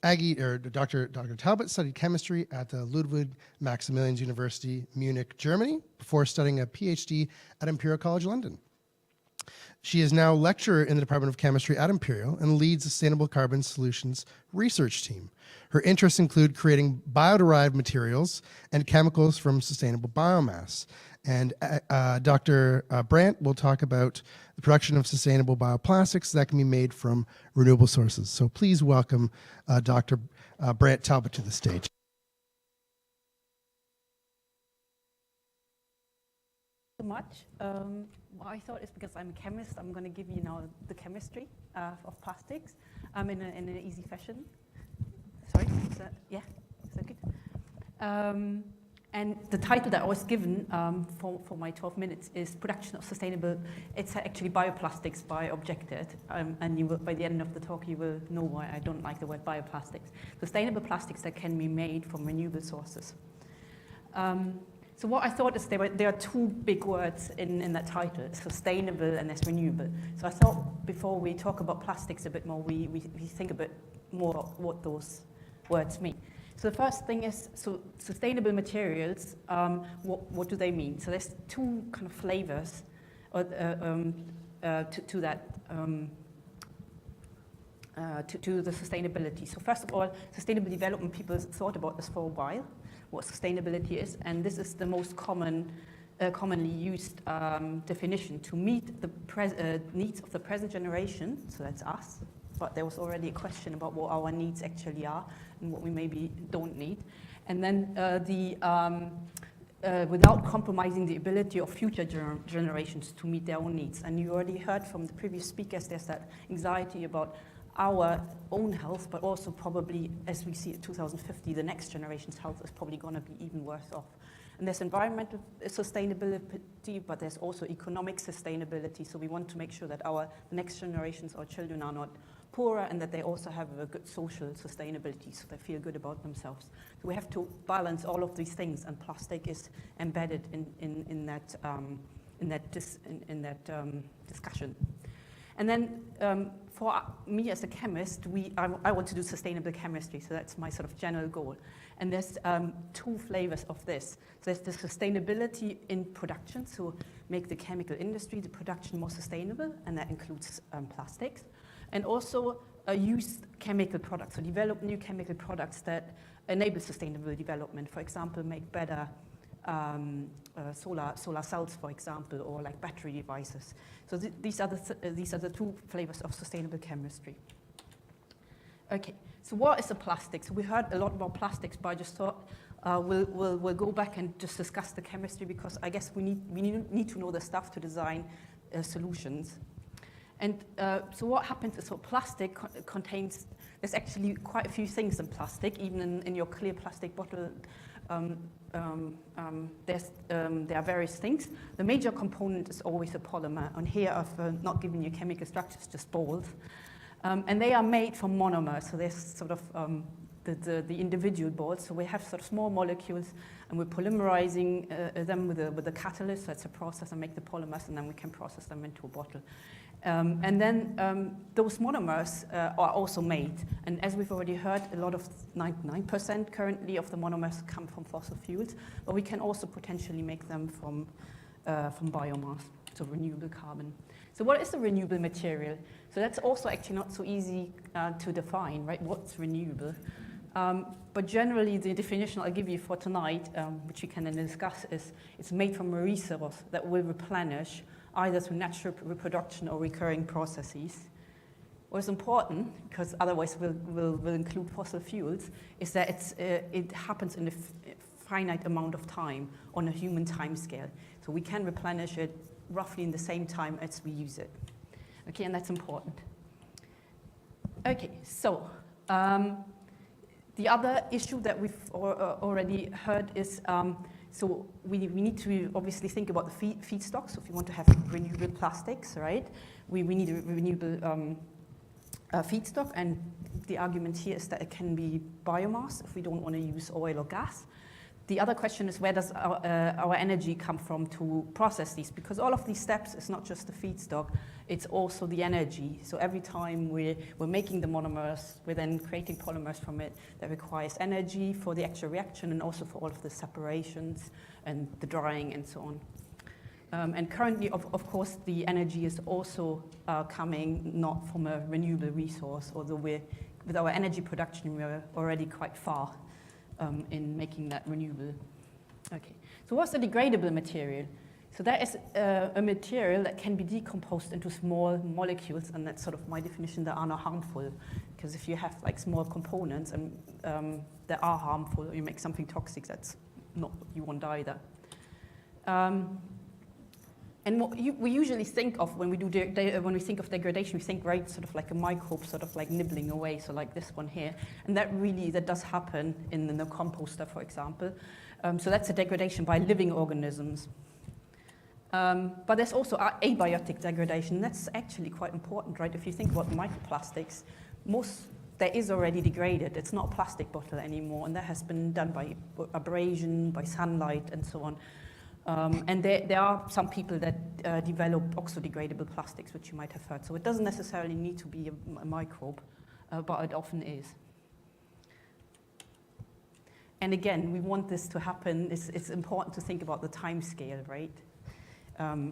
Dr. Talbot studied chemistry at the Ludwig Maximilians University, Munich, Germany, before studying a PhD at Imperial College London. She is now lecturer in the Department of Chemistry at Imperial and leads the Sustainable Carbon Solutions research team. Her interests include creating bio-derived materials and chemicals from sustainable biomass. And Dr. Brandt will talk about the production of sustainable bioplastics that can be made from renewable sources. So please welcome Dr. Brandt-Talbot to the stage. So much. What I thought is because I'm a chemist, I'm going to give you now the chemistry of plastics in an easy fashion. Sorry, is that good? And the title that I was given for my 12 minutes is Production of Sustainable, it's actually bioplastics by Objected. And you will, by the end of the talk, you will know why I don't like the word bioplastics. Sustainable plastics that can be made from renewable sources. So what I thought is there are two big words in that title, sustainable and there's renewable. So I thought before we talk about plastics a bit more, we think a bit more about what those words mean. So the first thing is, so sustainable materials, what do they mean? So there's two kind of flavors to the sustainability. So first of all, sustainable development, people thought about this for a while, what sustainability is, and this is the most commonly used definition to meet the needs of the present generation, so that's us, but there was already a question about what our needs actually are and what we maybe don't need. And then without compromising the ability of future generations to meet their own needs. And you already heard from the previous speakers, there's that anxiety about our own health, but also probably, as we see in 2050, the next generation's health is probably going to be even worse off. And there's environmental sustainability, but there's also economic sustainability. So we want to make sure that the next generations, our children, are not poorer and that they also have a good social sustainability, so they feel good about themselves. So we have to balance all of these things, and plastic is embedded in that discussion. And then for me as a chemist, I want to do sustainable chemistry, so that's my sort of general goal. And there's two flavors of this. So there's the sustainability in production, so make the chemical industry, the production more sustainable, and that includes plastics. And also use chemical products, so develop new chemical products that enable sustainable development. For example, make better solar cells, for example, or like battery devices. So these are the two flavors of sustainable chemistry. Okay, so what is a plastic? So we heard a lot about plastics, but I just thought we'll go back and just discuss the chemistry, because I guess we need to know the stuff to design solutions. And so what happens is, so plastic contains, there's actually quite a few things in plastic, even in your clear plastic bottle. There are various things. The major component is always a polymer. On here, I've not given you chemical structures, just balls. And they are made from monomers, so there's sort of the individual balls. So we have sort of small molecules, and we're polymerizing them with a catalyst. So it's a process, and make the polymers, and then we can process them into a bottle. And then those monomers are also made. And as we've already heard, a lot of 99% currently of the monomers come from fossil fuels, but we can also potentially make them from biomass, so renewable carbon. So what is a renewable material? So that's also actually not so easy to define, right? What's renewable? But generally, the definition I'll give you for tonight, which we can then discuss, is it's made from a resource that will replenish either through natural reproduction or recurring processes. What's important, because otherwise we'll include fossil fuels, is that it happens in a finite amount of time on a human time scale. So we can replenish it roughly in the same time as we use it. Okay, and that's important. Okay, so the other issue that we've already heard is so we need to obviously think about the feedstock. So if you want to have renewable plastics, right, we need a renewable feedstock. And the argument here is that it can be biomass if we don't want to use oil or gas. The other question is, where does our energy come from to process these? Because all of these steps is not just the feedstock, it's also the energy. So every time we're making the monomers, we're then creating polymers from it. That requires energy for the actual reaction, and also for all of the separations and the drying and so on. And currently, of course, the energy is also coming not from a renewable resource, although with our energy production, we're already quite far in making that renewable. Okay, so what's a degradable material? So that is a material that can be decomposed into small molecules, and that's sort of my definition, that are not harmful. Because if you have like small components and that are harmful, or you make something toxic, that's not what you want either. And what we usually think of when we when we think of degradation, we think right sort of like a microbe sort of like nibbling away, so like this one here. And that does happen in the composter, for example. So that's a degradation by living organisms. But there's also abiotic degradation. That's actually quite important, right? If you think about microplastics, that is already degraded. It's not a plastic bottle anymore, and that has been done by abrasion, by sunlight, and so on. And there are some people that develop oxo-degradable plastics, which you might have heard. So it doesn't necessarily need to be a microbe, but it often is. And again, we want this to happen. It's important to think about the time scale, right?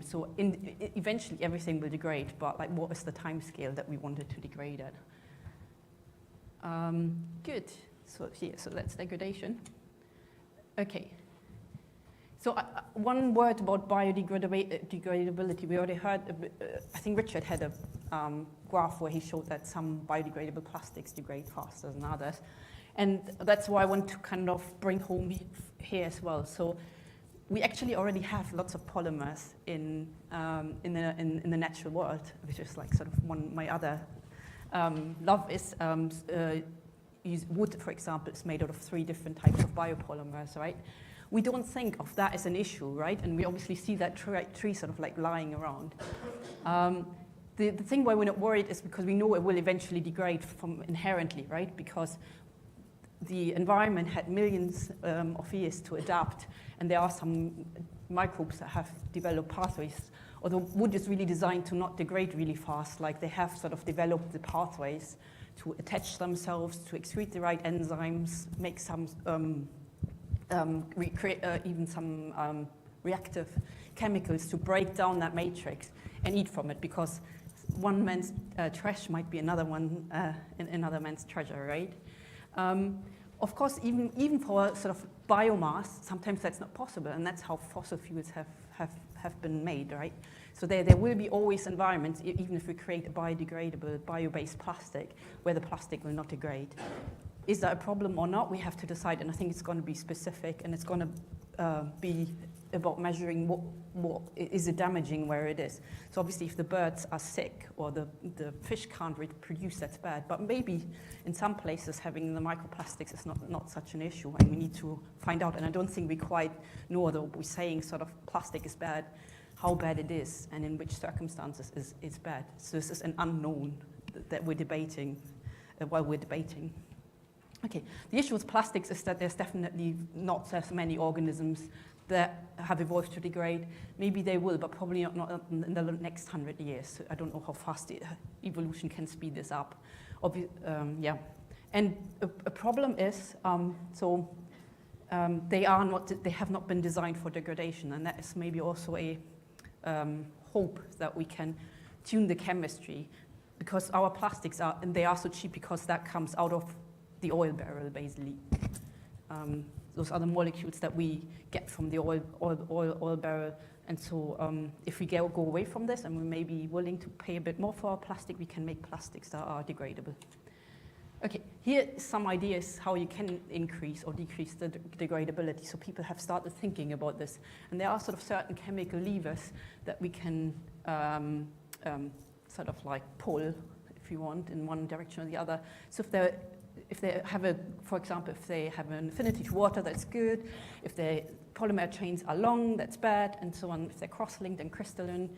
So eventually everything will degrade, but like, what is the time scale that we want it to degrade at? Good. So that's degradation. Okay. So one word about biodegradability. We already heard, I think Richard had a graph where he showed that some biodegradable plastics degrade faster than others. And that's why I want to kind of bring home here as well. So we actually already have lots of polymers in the natural world, which is like sort of my other love is wood, for example, is made out of 3 different types of biopolymers, right? We don't think of that as an issue, right? And we obviously see that tree sort of like lying around. The thing why we're not worried is because we know it will eventually degrade from inherently, right? Because the environment had millions of years to adapt, and there are some microbes that have developed pathways. Although wood is really designed to not degrade really fast, like they have sort of developed the pathways to attach themselves, to excrete the right enzymes, make some, recreate even some reactive chemicals to break down that matrix and eat from it, because one man's trash might be another man's treasure, right? Of course, even for sort of biomass, sometimes that's not possible, and that's how fossil fuels have been made, right? So there will be always environments, even if we create a biodegradable, bio-based plastic, where the plastic will not degrade. Is that a problem or not? We have to decide, and I think it's going to be specific, and it's going to be about measuring what is it damaging where it is. So obviously if the birds are sick or the fish can't reproduce, that's bad. But maybe in some places having the microplastics is not such an issue, and we need to find out. And I don't think we quite know, although we're saying sort of plastic is bad, how bad it is and in which circumstances is bad. So this is an unknown that we're debating while we're debating. Okay, the issue with plastics is that there's definitely not as many organisms that have evolved to degrade. Maybe they will, but probably not in the next 100 years. I don't know how fast evolution can speed this up. Yeah, and a problem is, they have not been designed for degradation, and that is maybe also a hope that we can tune the chemistry, because our plastics are so cheap because that comes out of the oil barrel, basically. Those are the molecules that we get from the oil barrel. And so if we go away from this, and we may be willing to pay a bit more for our plastic, we can make plastics that are degradable. Okay, here are some ideas how you can increase or decrease the degradability. So people have started thinking about this. And there are sort of certain chemical levers that we can sort of like pull, if you want, in one direction or the other. So if they have for example, if they have an affinity to water, that's good. If their polymer chains are long, that's bad, and so on. If they're cross-linked and crystalline.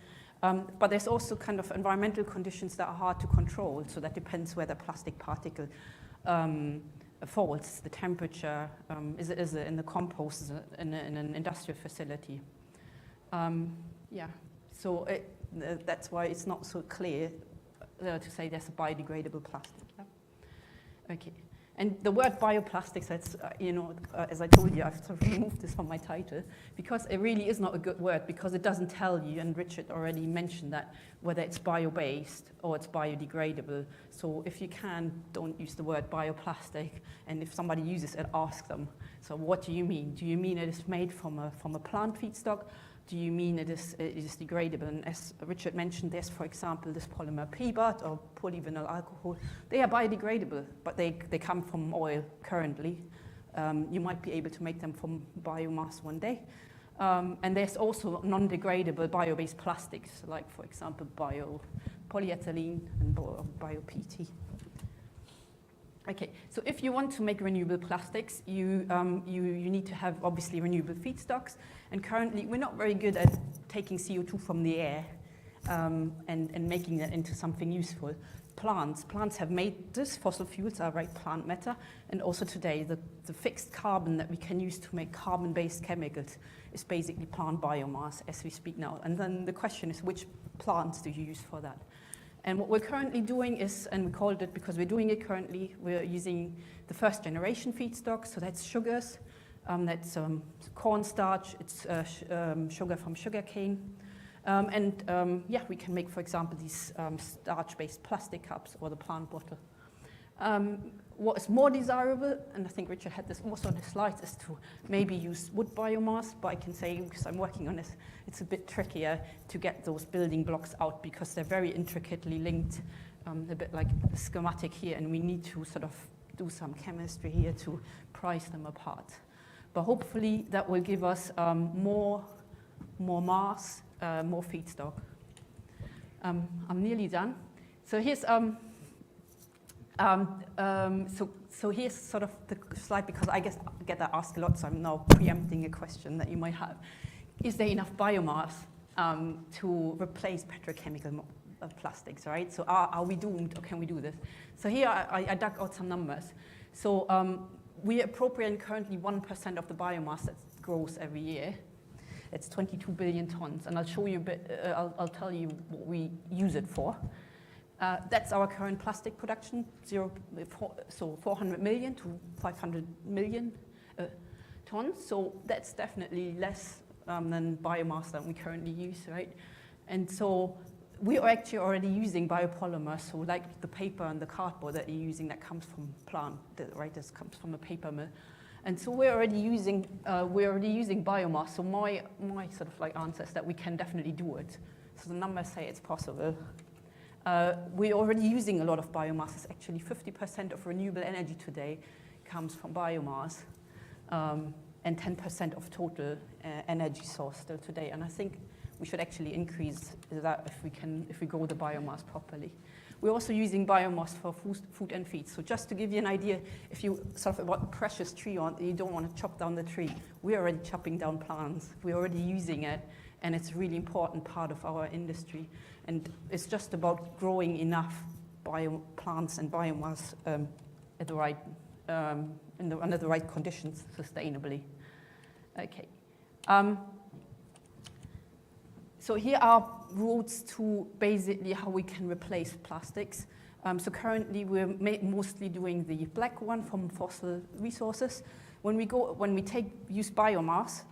But there's also kind of environmental conditions that are hard to control. So that depends where the plastic particle falls, the temperature, is it in the compost, is it in an industrial facility. Yeah, so that's why it's not so clear to say there's a biodegradable plastic. Yeah? Okay, and the word bioplastics, that's, as I told you, I've sort of removed this from my title, because it really is not a good word, because it doesn't tell you, and Richard already mentioned that, whether it's bio-based or it's biodegradable. So if you can, don't use the word bioplastic, and if somebody uses it, ask them, so what do you mean? Do you mean it is made from a plant feedstock? Do you mean it is degradable? And as Richard mentioned, there's, for example, this polymer PBAT or polyvinyl alcohol. They are biodegradable, but they come from oil currently. You might be able to make them from biomass one day. And there's also non-degradable bio-based plastics, like, for example, polyethylene and bio-PT. Okay, so if you want to make renewable plastics, you need to have obviously renewable feedstocks. And currently, we're not very good at taking CO2 from the air and making that into something useful. Plants have made this. Fossil fuels are right plant matter. And also today, the fixed carbon that we can use to make carbon-based chemicals is basically plant biomass as we speak now. And then the question is, which plants do you use for that? And what we're currently doing is, and we called it because we're doing it currently, we're using the first generation feedstock, so that's sugars, that's cornstarch, it's sugar from sugarcane. Yeah, we can make, for example, these starch-based plastic cups or the plant bottle. What is more desirable, and I think Richard had this also on his slides, is to maybe use wood biomass, but I can say, because I'm working on this, it's a bit trickier to get those building blocks out because they're very intricately linked, a bit like the schematic here, and we need to sort of do some chemistry here to price them apart. But hopefully that will give us more mass, more feedstock. I'm nearly done. So here's so here's sort of the slide, because I guess I get that asked a lot, so I'm now preempting a question that you might have. Is there enough biomass to replace petrochemical plastics, right? So are we doomed, or can we do this? So here I dug out some numbers. So we appropriate currently 1% of the biomass that grows every year. It's 22 billion tons, and I'll show you a bit, I'll tell you what we use it for. That's our current plastic production, so 400 million to 500 million tons. So that's definitely less than biomass that we currently use, right? And so we are actually already using biopolymers, so like the paper and the cardboard that you're using, that comes from plant, right? This comes from a paper mill. And so we're already using biomass. So my sort of like answer is that we can definitely do it. So the numbers say it's possible. We're already using a lot of biomass. It's actually 50% of renewable energy today comes from biomass, and 10% of total energy source still today. And I think we should actually increase that if we grow the biomass properly. We're also using biomass for food and feed. So just to give you an idea, if you sort of about a precious tree you don't want to chop down the tree, we're already chopping down plants. We're already using it, and it's a really important part of our industry. And it's just about growing enough plants and biomass at the right, under the right conditions sustainably. Okay. So here are routes to basically how we can replace plastics. So currently we're mostly doing the black one from fossil resources. When we use biomass,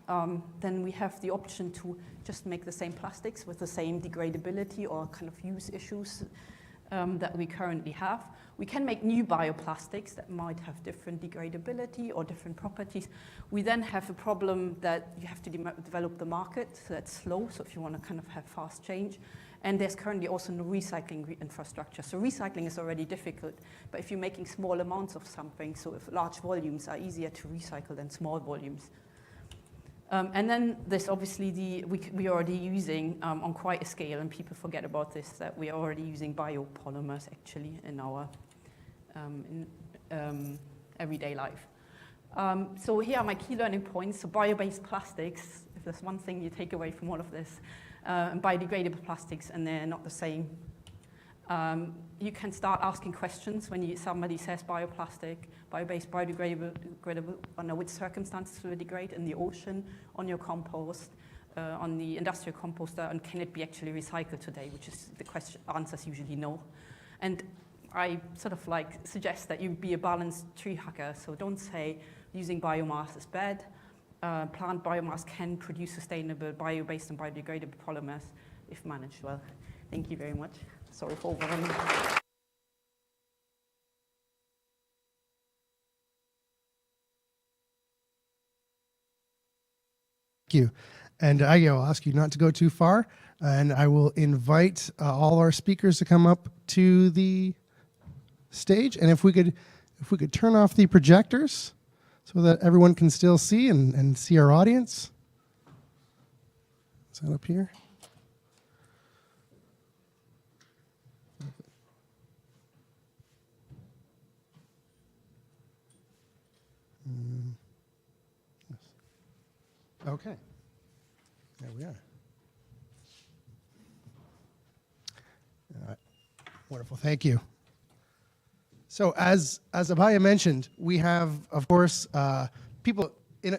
then we have the option to just make the same plastics with the same degradability or kind of use issues that we currently have. We can make new bioplastics that might have different degradability or different properties. We then have a problem that you have to develop the market, so that's slow, so if you want to kind of have fast change. And there's currently also no recycling infrastructure. So recycling is already difficult, but if you're making small amounts of something, so if large volumes are easier to recycle than small volumes. And then there's obviously we are already using on quite a scale, and people forget about this, that we are already using biopolymers actually in our everyday life. So here are my key learning points. So bio-based plastics, if there's one thing you take away from all of this, and biodegradable plastics, and they're not the same. You can start asking questions when somebody says bioplastic, bio-based, biodegradable, under which circumstances will it degrade in the ocean, on your compost, on the industrial composter, and can it be actually recycled today, which is the question, answers usually no. And I sort of like suggest that you be a balanced tree hugger, so don't say using biomass is bad. Plant biomass can produce sustainable bio-based and biodegradable polymers if managed well. Thank you very much. Sorry for overrunning. Thank you. And I'll ask you not to go too far, and I will invite all our speakers to come up to the stage. And if we could turn off the projectors so that everyone can still see and see our audience. Is that up here? Okay. There we are. Wonderful. Thank you. So as Abhaya mentioned, we have, of course, people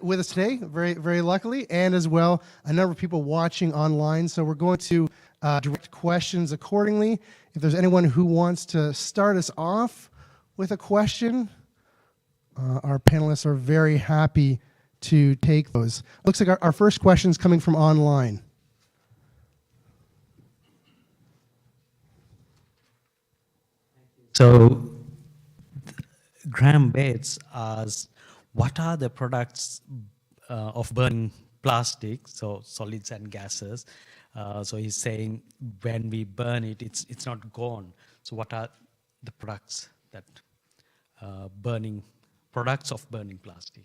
with us today, very, very luckily, and as well, a number of people watching online. So we're going to direct questions accordingly. If there's anyone who wants to start us off with a question, our panelists are very happy to take those. Looks like our first question is coming from online. So, Graham Bates asks, what are the products of burning plastic, so solids and gases? So he's saying when we burn it, it's not gone. So what are the products that products of burning plastic?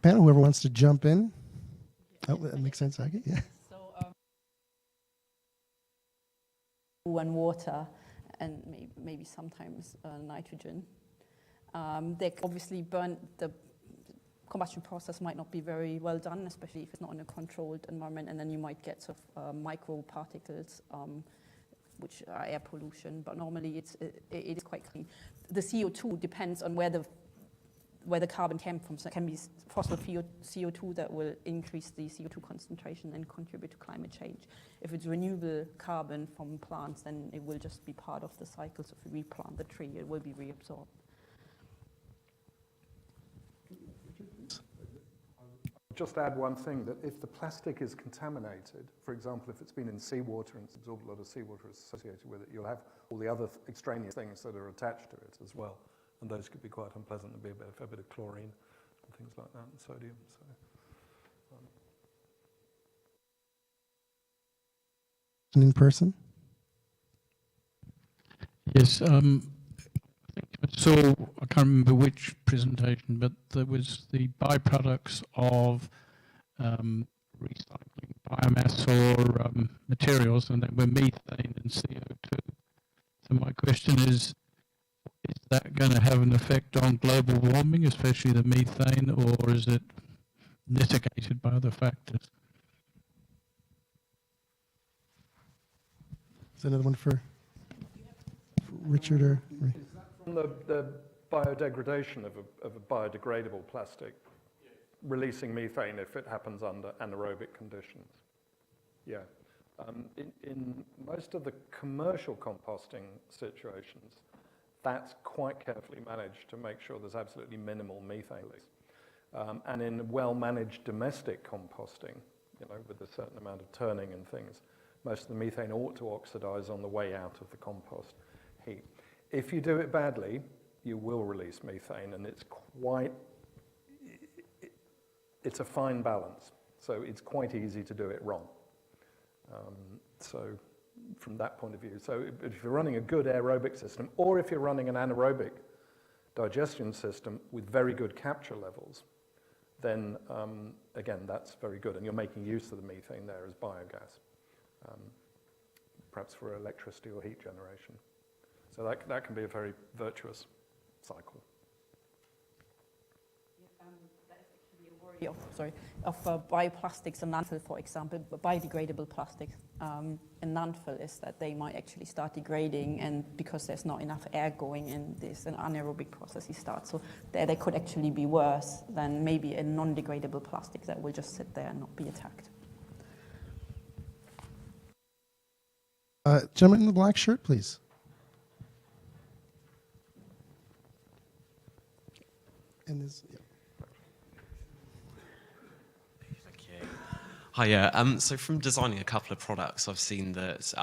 Panel, whoever wants to jump in. Oh, that makes sense. Okay, yeah. And water, and maybe sometimes nitrogen. They obviously burn, the combustion process might not be very well done, especially if it's not in a controlled environment, and then you might get sort of microparticles, which are air pollution, but normally it is quite clean. The CO2 depends on where the carbon came from. So it can be fossil CO2 that will increase the CO2 concentration and contribute to climate change. If it's renewable carbon from plants, then it will just be part of the cycle. So if we replant the tree, it will be reabsorbed. Just add one thing, that if the plastic is contaminated, for example, if it's been in seawater and it's absorbed a lot of seawater associated with it, you'll have all the other extraneous things that are attached to it as well. And those could be quite unpleasant. There'd be a fair bit of chlorine and things like that, and sodium. So, In person? Yes, I think I saw, I can't remember which presentation, but there was the byproducts of recycling biomass or materials, and they were methane and CO2. So my question is that going to have an effect on global warming, especially the methane, or is it mitigated by other factors? Is another one for Richard or? from the biodegradation of a biodegradable plastic, releasing methane if it happens under anaerobic conditions. Yeah. In most of the commercial composting situations, that's quite carefully managed to make sure there's absolutely minimal methane release. And in well-managed domestic composting, with a certain amount of turning and things, most of the methane ought to oxidize on the way out of the compost heap. If you do it badly, you will release methane, and it's a fine balance. So it's quite easy to do it wrong. So from that point of view, so if you're running a good aerobic system, or if you're running an anaerobic digestion system with very good capture levels, then again, that's very good. And you're making use of the methane there as biogas, perhaps for electricity or heat generation. So that can be a very virtuous cycle. Of bioplastics and landfill, for example, biodegradable plastics in landfill is that they might actually start degrading, and because there's not enough air going in, this an anaerobic process starts. So they could actually be worse than maybe a non-degradable plastic that will just sit there and not be attacked. Gentleman in the black shirt, please. And this, yeah. Hi, so from designing a couple of products, I've seen that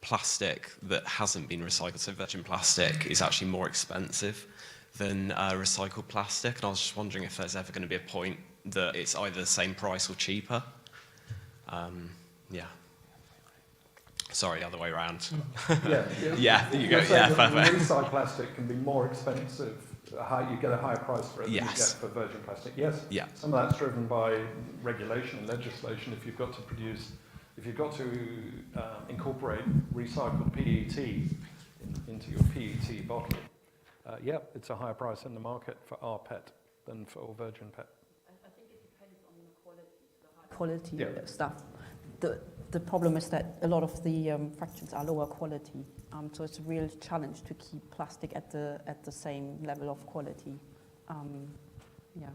plastic that hasn't been recycled, so virgin plastic, is actually more expensive than recycled plastic. And I was just wondering if there's ever going to be a point that it's either the same price or cheaper. Yeah. Sorry, other way around. Yeah, yeah, there you go. You're Yeah, saying that perfect. recycled plastic can be more expensive. You get a higher price for it than you get Yes. for virgin plastic. Yes. Yeah. Some of that's driven by regulation and legislation. If you've got to incorporate recycled PET into your PET bottle, yeah, it's a higher price in the market for rPET than for virgin PET. I think it depends on the quality stuff. The problem is that a lot of the fractions are lower quality, so it's a real challenge to keep plastic at the same level of quality. Yeah.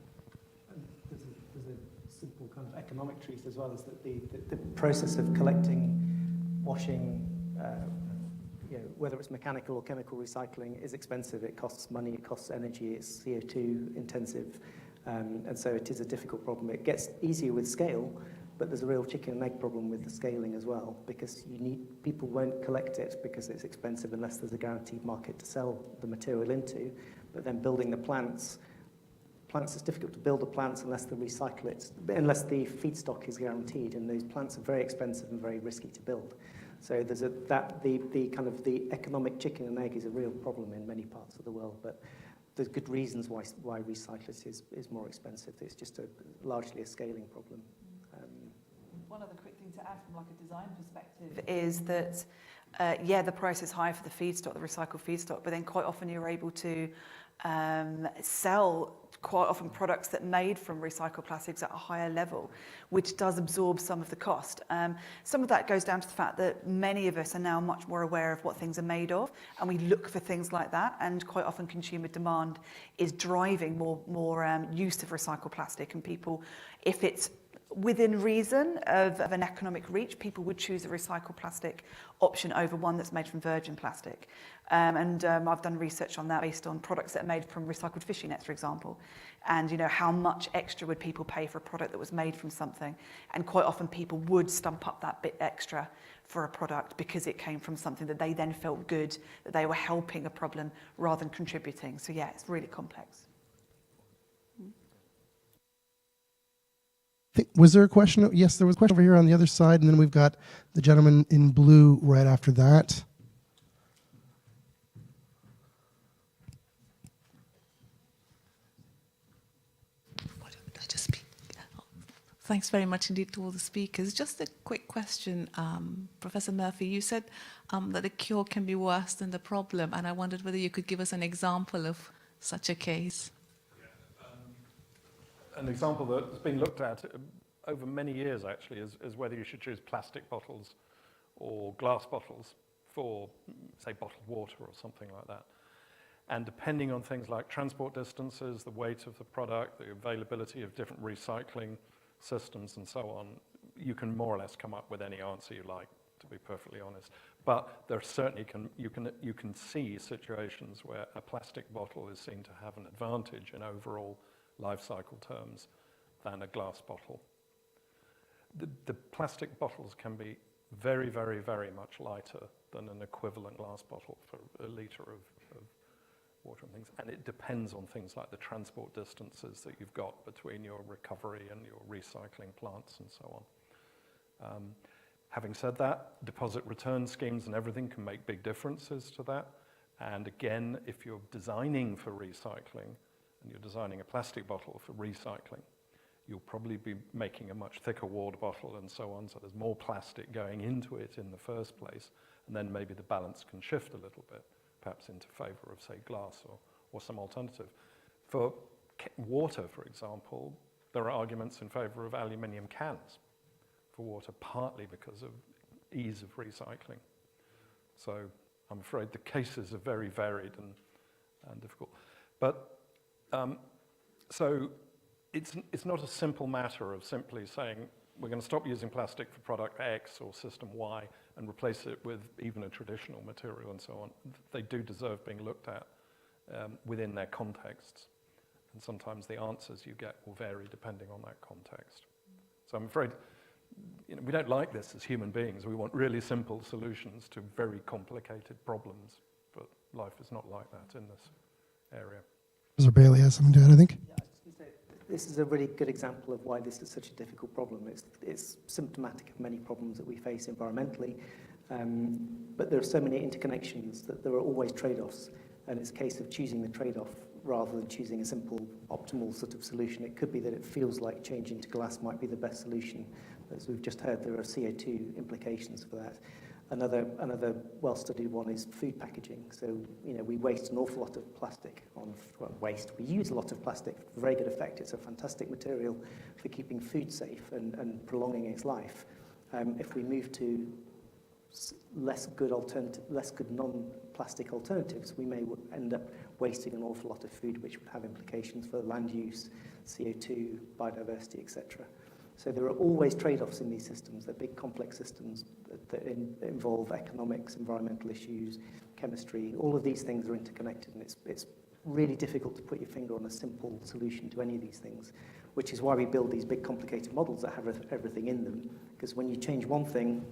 There's a simple kind of economic truth as well, is that the process of collecting, washing, whether it's mechanical or chemical recycling, is expensive. It costs money, it costs energy, it's CO2 intensive, and so it is a difficult problem. It gets easier with scale, but there's a real chicken and egg problem with the scaling as well, because people won't collect it because it's expensive unless there's a guaranteed market to sell the material into. But then building the plants, it's difficult to build the plants unless they recycle it, unless the feedstock is guaranteed, and those plants are very expensive and very risky to build. So there's the economic chicken and egg is a real problem in many parts of the world, but there's good reasons why recyclers is more expensive. It's just largely a scaling problem. One other quick thing to add from like a design perspective is that, the price is high for the feedstock, the recycled feedstock, but then quite often you're able to sell quite often products that made from recycled plastics at a higher level, which does absorb some of the cost. Some of that goes down to the fact that many of us are now much more aware of what things are made of, and we look for things like that, and quite often consumer demand is driving more use of recycled plastic, and people, if it's within reason of an economic reach, people would choose a recycled plastic option over one that's made from virgin plastic. I've done research on that based on products that are made from recycled fishing nets, for example. And how much extra would people pay for a product that was made from something? And quite often people would stump up that bit extra for a product because it came from something that they then felt good, that they were helping a problem rather than contributing. So yeah, it's really complex. Was there a question? Yes, there was a question over here on the other side, and then we've got the gentleman in blue right after that. Why don't I just speak? Thanks very much indeed to all the speakers. Just a quick question, Professor Murphy. You said that the cure can be worse than the problem, and I wondered whether you could give us an example of such a case. An example that's been looked at over many years, actually, is whether you should choose plastic bottles or glass bottles for, say, bottled water or something like that. And depending on things like transport distances, the weight of the product, the availability of different recycling systems and so on, you can more or less come up with any answer you like, to be perfectly honest. But there certainly you can see situations where a plastic bottle is seen to have an advantage in overall life cycle terms than a glass bottle. The plastic bottles can be very, very, very much lighter than an equivalent glass bottle for a litre of water and things. And it depends on things like the transport distances that you've got between your recovery and your recycling plants and so on. Having said that, deposit return schemes and everything can make big differences to that. And again, if you're designing for recycling, and you're designing a plastic bottle for recycling, you'll probably be making a much thicker water bottle and so on, so there's more plastic going into it in the first place, and then maybe the balance can shift a little bit, perhaps into favor of, say, glass or some alternative. For water, for example, there are arguments in favor of aluminium cans for water, partly because of ease of recycling. So I'm afraid the cases are very varied and difficult. But so it's not a simple matter of simply saying we're going to stop using plastic for product X or system Y and replace it with even a traditional material and so on. They do deserve being looked at within their contexts. And sometimes the answers you get will vary depending on that context. So I'm afraid we don't like this as human beings. We want really simple solutions to very complicated problems. But life is not like that in this area. Professor Bailey has something to add, I think. Yeah, I was just going to say, this is a really good example of why this is such a difficult problem. It's symptomatic of many problems that we face environmentally, but there are so many interconnections that there are always trade-offs, and it's a case of choosing the trade-off rather than choosing a simple, optimal sort of solution. It could be that it feels like changing to glass might be the best solution. As we've just heard, there are CO2 implications for that. Another well-studied one is food packaging. So, we waste an awful lot of plastic we use a lot of plastic for very good effect. It's a fantastic material for keeping food safe and prolonging its life. If we move to less good non-plastic alternatives, we may end up wasting an awful lot of food, which would have implications for land use, CO2, biodiversity, etc. So there are always trade-offs in these systems. They're big, complex systems that involve economics, environmental issues, chemistry. All of these things are interconnected, and it's really difficult to put your finger on a simple solution to any of these things, which is why we build these big, complicated models that have everything in them, because when you change one thing,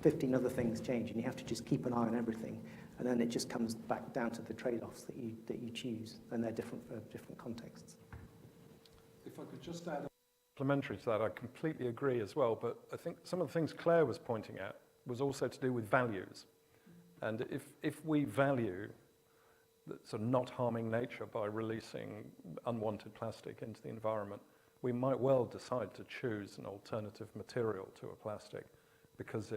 15 other things change, and you have to just keep an eye on everything, and then it just comes back down to the trade-offs that you choose, and they're different for different contexts. If I could just add complementary to that, I completely agree as well, but I think some of the things Claire was pointing at was also to do with values. And if we value sort of not harming nature by releasing unwanted plastic into the environment, we might well decide to choose an alternative material to a plastic because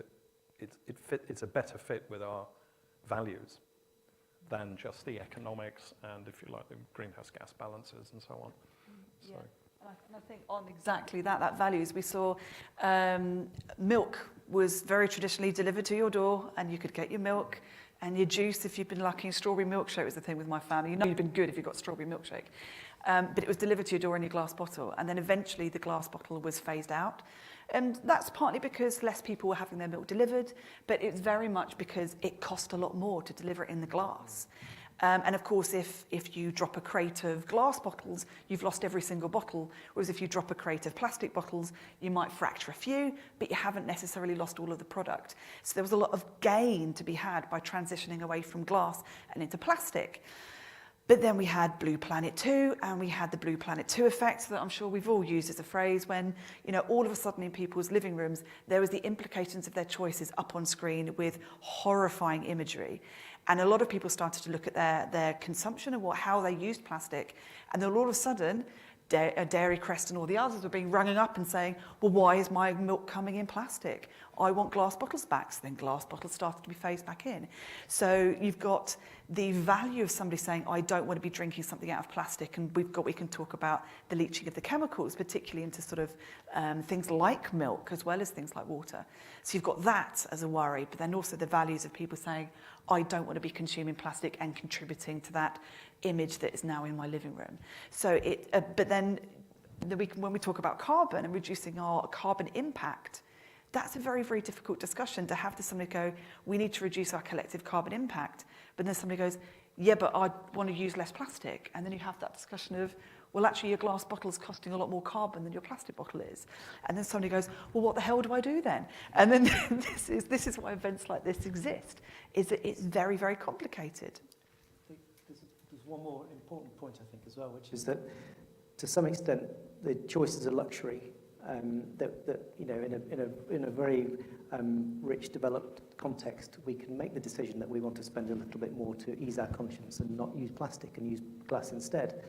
it's a better fit with our values than just the economics and, if you like, the greenhouse gas balances and so on. Yeah. And I think on exactly that values, we saw milk was very traditionally delivered to your door, and you could get your milk and your juice if you'd been lucky. And strawberry milkshake was the thing with my family. You'd been good if you got strawberry milkshake. But it was delivered to your door in your glass bottle, and then eventually the glass bottle was phased out. And that's partly because less people were having their milk delivered, but it's very much because it cost a lot more to deliver it in the glass. And of course, if you drop a crate of glass bottles, you've lost every single bottle. Whereas if you drop a crate of plastic bottles, you might fracture a few, but you haven't necessarily lost all of the product. So there was a lot of gain to be had by transitioning away from glass and into plastic. But then we had Blue Planet 2, and we had the Blue Planet 2 effect that I'm sure we've all used as a phrase when, all of a sudden in people's living rooms, there was the implications of their choices up on screen with horrifying imagery. And a lot of people started to look at their consumption and how they used plastic. And then all of a sudden, Dairy Crest and all the others were being rung up and saying, well, why is my milk coming in plastic? I want glass bottles back. So then glass bottles started to be phased back in. So you've got the value of somebody saying, I don't want to be drinking something out of plastic. And we can talk about the leaching of the chemicals, particularly into sort of things like milk, as well as things like water. So you've got that as a worry, but then also the values of people saying, I don't want to be consuming plastic and contributing to that image that is now in my living room. So but then when we talk about carbon and reducing our carbon impact, that's a very, very difficult discussion to have to somebody go, we need to reduce our collective carbon impact. But then somebody goes, yeah, but I want to use less plastic. And then you have that discussion of, well, actually, your glass bottle is costing a lot more carbon than your plastic bottle is. And then somebody goes, well, what the hell do I do then? And then this is why events like this exist, is that it's very, very complicated. There's one more important point, I think, as well, which is that, to some extent, the choice is a luxury. In a very rich, developed context, we can make the decision that we want to spend a little bit more to ease our conscience and not use plastic and use glass instead.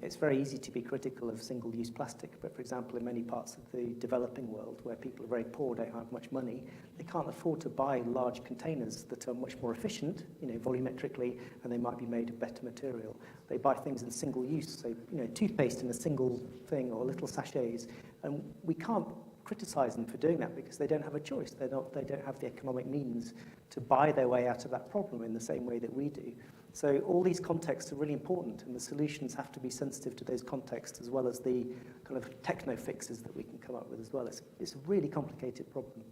It's very easy to be critical of single-use plastic, but for example, in many parts of the developing world where people are very poor, don't have much money, they can't afford to buy large containers that are much more efficient, volumetrically, and they might be made of better material. They buy things in single use, so toothpaste in a single thing or little sachets, and we can't criticize them for doing that because they don't have a choice. They don't have the economic means to buy their way out of that problem in the same way that we do. So all these contexts are really important, and the solutions have to be sensitive to those contexts as well as the kind of techno fixes that we can come up with as well. It's a really complicated problem.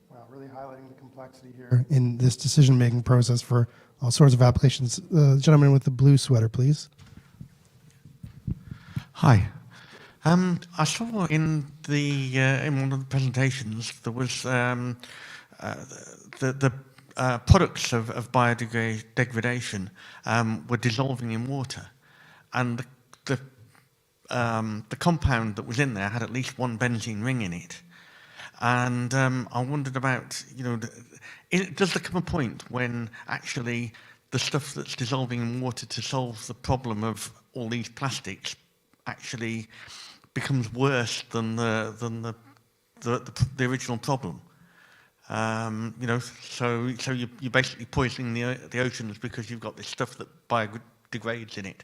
Wow, really highlighting the complexity here in this decision-making process for all sorts of applications. The gentleman with the blue sweater, please. Hi. I saw in one of the presentations there was the products of biodegradation were dissolving in water, and the compound that was in there had at least one benzene ring in it. And I wondered about, does there come a point when actually the stuff that's dissolving in water to solve the problem of all these plastics actually becomes worse than the original problem? You know, so you're basically poisoning the oceans because you've got this stuff that biodegrades in it.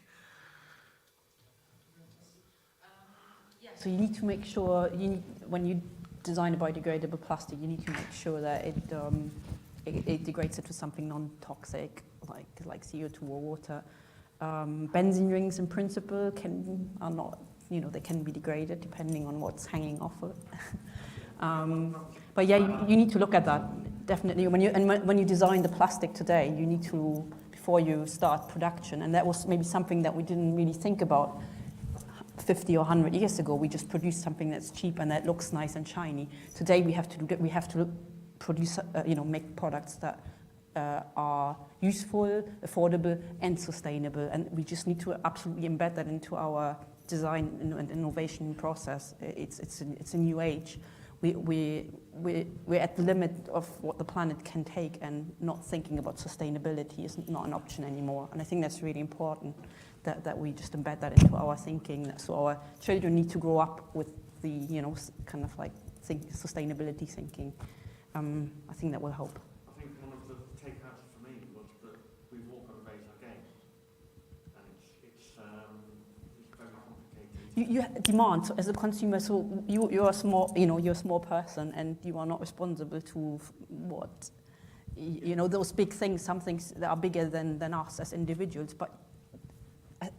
So you need to make sure, when you design a biodegradable plastic, you need to make sure that it degrades into something non-toxic, like CO2 or water. Benzene rings, in principle, are not, they can be degraded depending on what's hanging off of it. But yeah, you need to look at that, definitely. When you design the plastic today, you need to, before you start production, and that was maybe something that we didn't really think about 50 or 100 years ago. We just produced something that's cheap and that looks nice and shiny. Today we have to do that. We have to produce, make products that are useful, affordable, and sustainable. And we just need to absolutely embed that into our design and innovation process. It's a new age. We're at the limit of what the planet can take, and not thinking about sustainability is not an option anymore. And I think that's really important, that we just embed that into our thinking. So our children need to grow up with the, kind of like sustainability thinking. I think that will help. I think one of the takeouts for me was that we've all got to raise our game, and it's very complicated. You demand, so as a consumer, so you're a small, you're a small person, and you are not responsible to what, those big things, some things that are bigger than us as individuals, but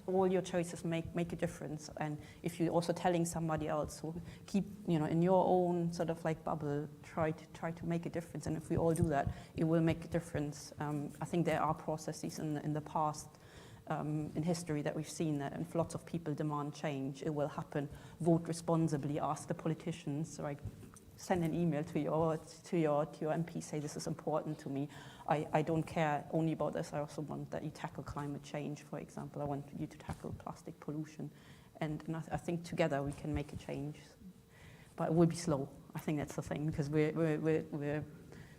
all your choices make a difference. And if you're also telling somebody else, so keep, in your own sort of like bubble, try to make a difference. And if we all do that, it will make a difference. I think there are processes in the past, in history, that we've seen that, and if lots of people demand change, it will happen. Vote responsibly, ask the politicians, right? Send an email to your MP, say this is important to me. I don't care only about this, I also want that you tackle climate change, for example. I want you to tackle plastic pollution. And I think together we can make a change. But it will be slow. I think that's the thing, because we're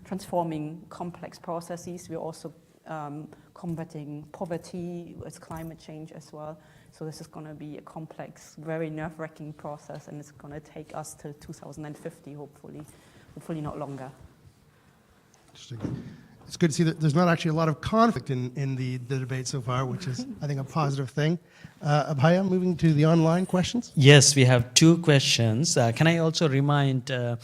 transforming complex processes. We're also combating poverty with climate change as well. So this is going to be a complex, very nerve-wracking process, and it's going to take us till 2050, hopefully not longer. Interesting. It's good to see that there's not actually a lot of conflict in the debate so far, which is, I think, a positive thing. Abhaya, moving to the online questions. Yes, we have 2 questions. Can I also remind the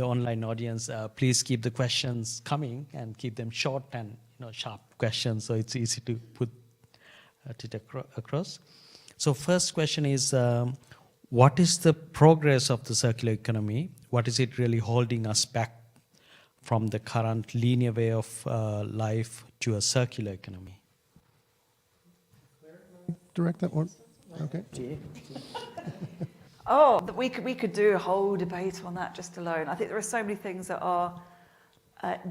online audience, please keep the questions coming and keep them short and sharp questions, so it's easy to put it across. So first question is, what is the progress of the circular economy? What is it really holding us back from the current linear way of life to a circular economy? Direct that one. Okay. We could do a whole debate on that just alone. I think there are so many things that are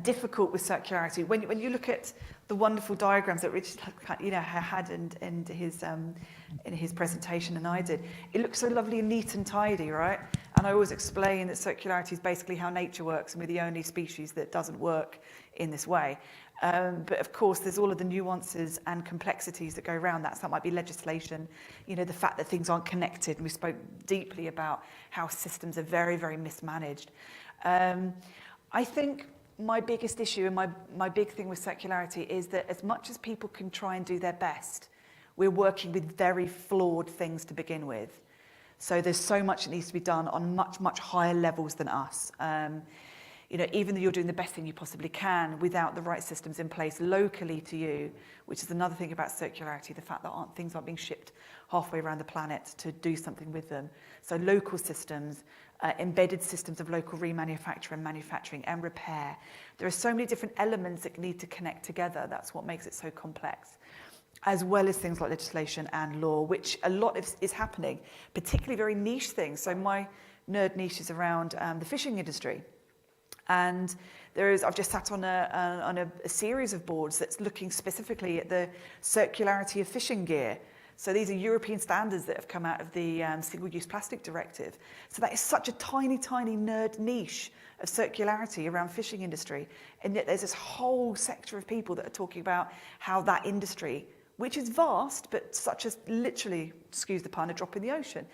difficult with circularity. When you look at the wonderful diagrams that Richard had in his presentation, and I did, it looks so lovely and neat and tidy, right? And I always explain that circularity is basically how nature works, and we're the only species that doesn't work in this way. But of course, there's all of the nuances and complexities that go around that. So that might be legislation, the fact that things aren't connected. And we spoke deeply about how systems are very, very mismanaged. I think my biggest issue and my big thing with circularity is that as much as people can try and do their best, we're working with very flawed things to begin with. So there's so much that needs to be done on much, much higher levels than us. Even though you're doing the best thing you possibly can without the right systems in place locally to you, which is another thing about circularity, the fact that things aren't being shipped halfway around the planet to do something with them. So local systems, embedded systems of local remanufacture and manufacturing and repair. There are so many different elements that need to connect together. That's what makes it so complex, as well as things like legislation and law, which a lot is happening, particularly very niche things. So my nerd niche is around the fishing industry. And I've just sat on a series of boards that's looking specifically at the circularity of fishing gear. So these are European standards that have come out of the Single-Use Plastic Directive. So that is such a tiny, tiny nerd niche of circularity around fishing industry. And yet there's this whole sector of people that are talking about how that industry, which is vast, but such as literally, excuse the pun, a drop in the ocean,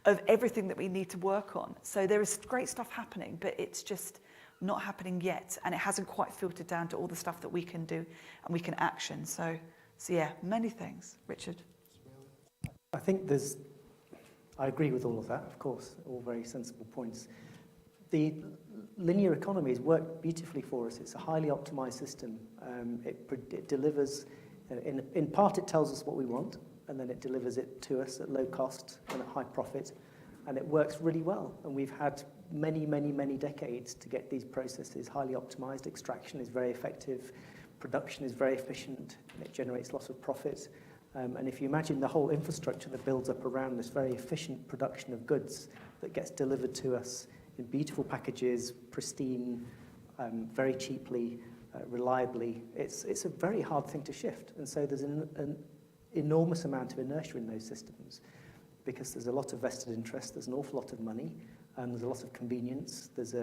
of everything that we need to work on. So there is great stuff happening, but it's just not happening yet, and it hasn't quite filtered down to all the stuff that we can do and we can action. So yeah, many things. Richard? I think I agree with all of that, of course, all very sensible points. The linear economies work beautifully for us. It's a highly optimized system. It delivers, in part it tells us what we want, and then it delivers it to us at low cost and at high profit, and it works really well. And we've had many, many, many decades to get these processes highly optimized. Extraction is very effective, production is very efficient, and it generates lots of profit. And if you imagine the whole infrastructure that builds up around this very efficient production of goods that gets delivered to us in beautiful packages, pristine, very cheaply, reliably, it's a very hard thing to shift. And so there's an enormous amount of inertia in those systems because there's a lot of vested interest, there's an awful lot of money, and there's a lot of convenience, there's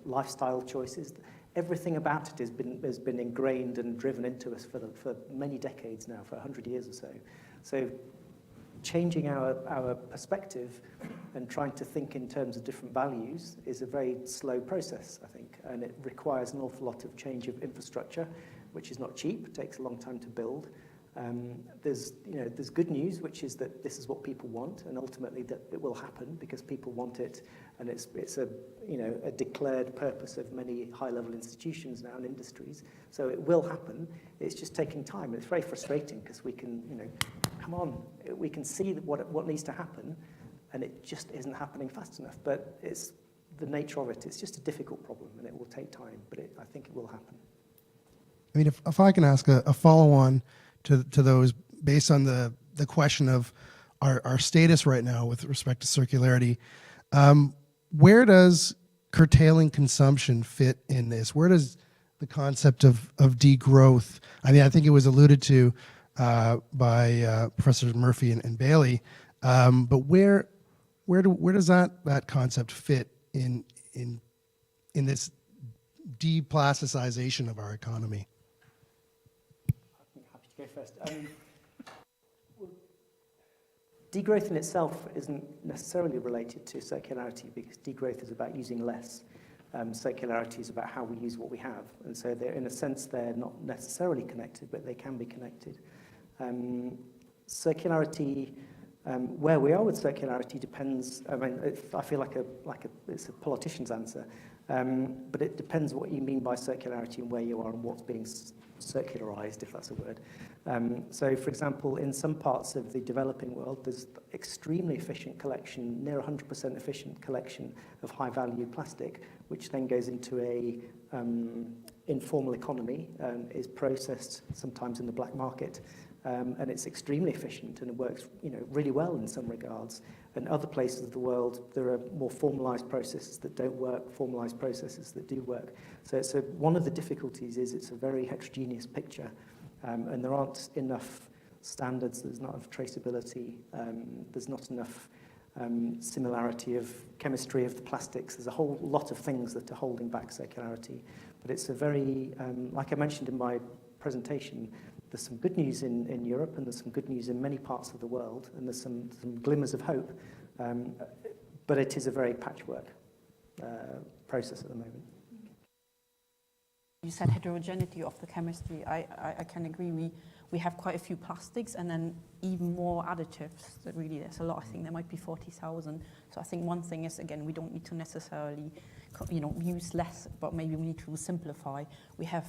lifestyle choices. Everything about it has been ingrained and driven into us for many decades now, for 100 years or so. So changing our perspective and trying to think in terms of different values is a very slow process, I think, and it requires an awful lot of change of infrastructure, which is not cheap, it takes a long time to build. There's good news, which is that this is what people want, and ultimately that it will happen because people want it, and it's a declared purpose of many high-level institutions now and industries. So it will happen. It's just taking time. It's very frustrating because we can, come on, we can see what needs to happen, and it just isn't happening fast enough. But it's the nature of it. It's just a difficult problem, and it will take time. But I think it will happen. I mean, if I can ask a follow-on to those based on the question of our status right now with respect to circularity, where does curtailing consumption fit in this? Where does the concept of degrowth, I mean, I think it was alluded to by Professors Murphy and Bailey, but where does that concept fit in this deplasticization of our economy? Happy to go first. Degrowth in itself isn't necessarily related to circularity because degrowth is about using less. Circularity is about how we use what we have. And so in a sense, they're not necessarily connected, but they can be connected. Circularity, where we are with circularity depends, I mean, I feel like it's a politician's answer, but it depends what you mean by circularity and where you are and what's being circularized, if that's a word. So, for example, in some parts of the developing world, there's extremely efficient collection, near 100% efficient collection of high-value plastic, which then goes into a informal economy, is processed sometimes in the black market, and it's extremely efficient and it works, really well in some regards. In other places of the world, there are more formalized processes that don't work, formalized processes that do work. So one of the difficulties is it's a very heterogeneous picture, and there aren't enough standards, there's not enough traceability, there's not enough similarity of chemistry of the plastics. There's a whole lot of things that are holding back circularity. But it's a very, like I mentioned in my presentation, there's some good news in Europe and there's some good news in many parts of the world, and there's some glimmers of hope, but it is a very patchwork process at the moment. You said heterogeneity of the chemistry. I can agree. We have quite a few plastics and then even more additives. That really, there's a lot. I think there might be 40,000. So I think one thing is, again, we don't need to necessarily, use less, but maybe we need to simplify. We have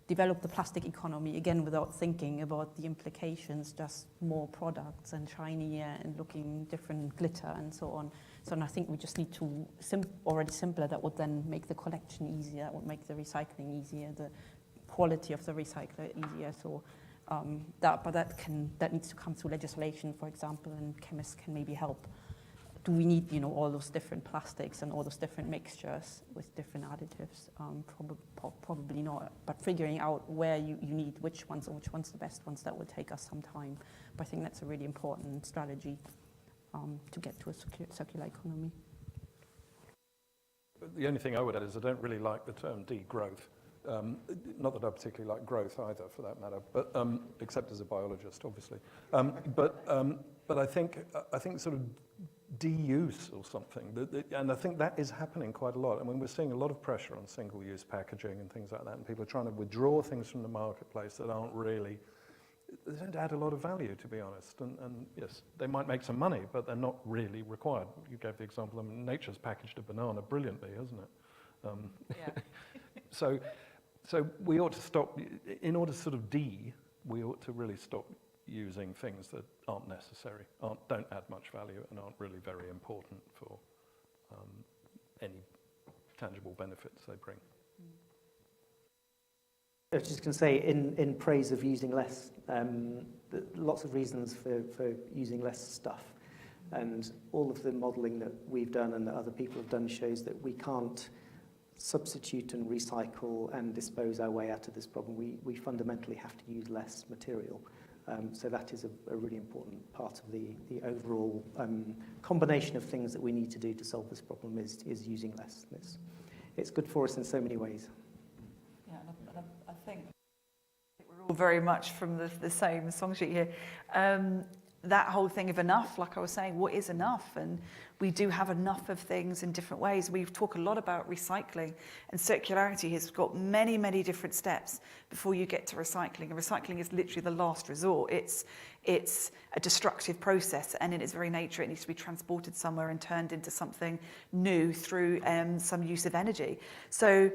developed the plastic economy, again, without thinking about the implications, just more products and shinier and looking different glitter and so on. So I think we just need to, already simpler, that would then make the collection easier, that would make the recycling easier, the quality of the recycler easier. So that needs to come through legislation, for example, and chemists can maybe help. Do we need, all those different plastics and all those different mixtures with different additives? Probably not. But figuring out where you need which ones and which one's the best ones, that will take us some time. But I think that's a really important strategy to get to a circular economy. The only thing I would add is I don't really like the term degrowth. Not that I particularly like growth either, for that matter, but except as a biologist, obviously. But I think sort of de-use or something. And I think that is happening quite a lot. I mean, we're seeing a lot of pressure on single-use packaging and things like that, and people are trying to withdraw things from the marketplace that aren't really, they don't add a lot of value, to be honest. And yes, they might make some money, but they're not really required. You gave the example, Nature's packaged a banana brilliantly, hasn't it? Yeah. So we ought to stop, in order to sort of we ought to really stop using things that aren't necessary, don't add much value, and aren't really very important for any tangible benefits they bring. I was just going to say, in praise of using less, lots of reasons for using less stuff. And all of the modelling that we've done and that other people have done shows that we can't substitute and recycle and dispose our way out of this problem. We fundamentally have to use less material. So that is a really important part of the overall combination of things that we need to do to solve this problem is using less. It's good for us in so many ways. Yeah, and I think we're all very much from the same song sheet here. That whole thing of enough, like I was saying, what is enough? And we do have enough of things in different ways. We talk a lot about recycling, and circularity has got many, many different steps before you get to recycling. And recycling is literally the last resort. It's a destructive process, and in its very nature, it needs to be transported somewhere and turned into something new through some use of energy. So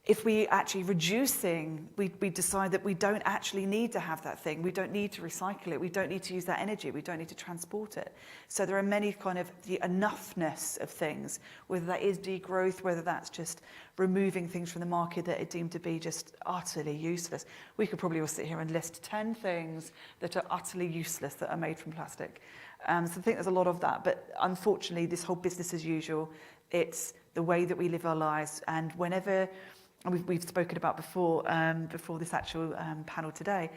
if we actually reducing, we decide that we don't actually need to have that thing. We don't need to recycle it. We don't need to use that energy. We don't need to transport it. So there are many kind of the enoughness of things, whether that is degrowth, whether that's just removing things from the market that are deemed to be just utterly useless. We could probably all sit here and list 10 things that are utterly useless that are made from plastic. So I think there's a lot of that. But unfortunately, this whole business as usual, it's the way that we live our lives. And whenever... and we've spoken about before this actual panel today,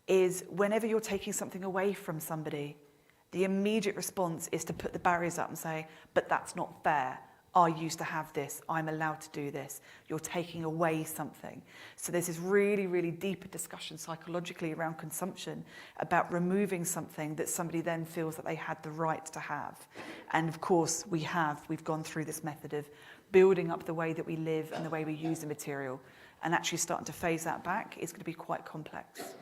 is whenever you're taking something away from somebody, the immediate response is to put the barriers up and say, but that's not fair. I used to have this. I'm allowed to do this. You're taking away something. So there's this really, really deeper discussion psychologically around consumption about removing something that somebody then feels that they had the right to have. And of course, we've gone through this method of building up the way that we live and the way we use the material, and actually starting to phase that back is going to be quite complex.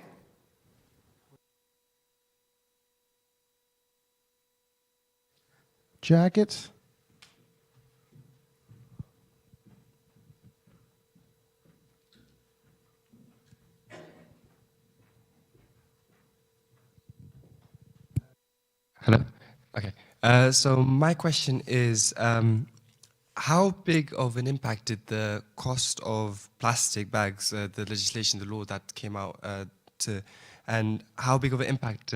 Jackets. Hello. Okay. So my question is, how big of an impact did the cost of plastic bags, the legislation, the law that came out, and how big of an impact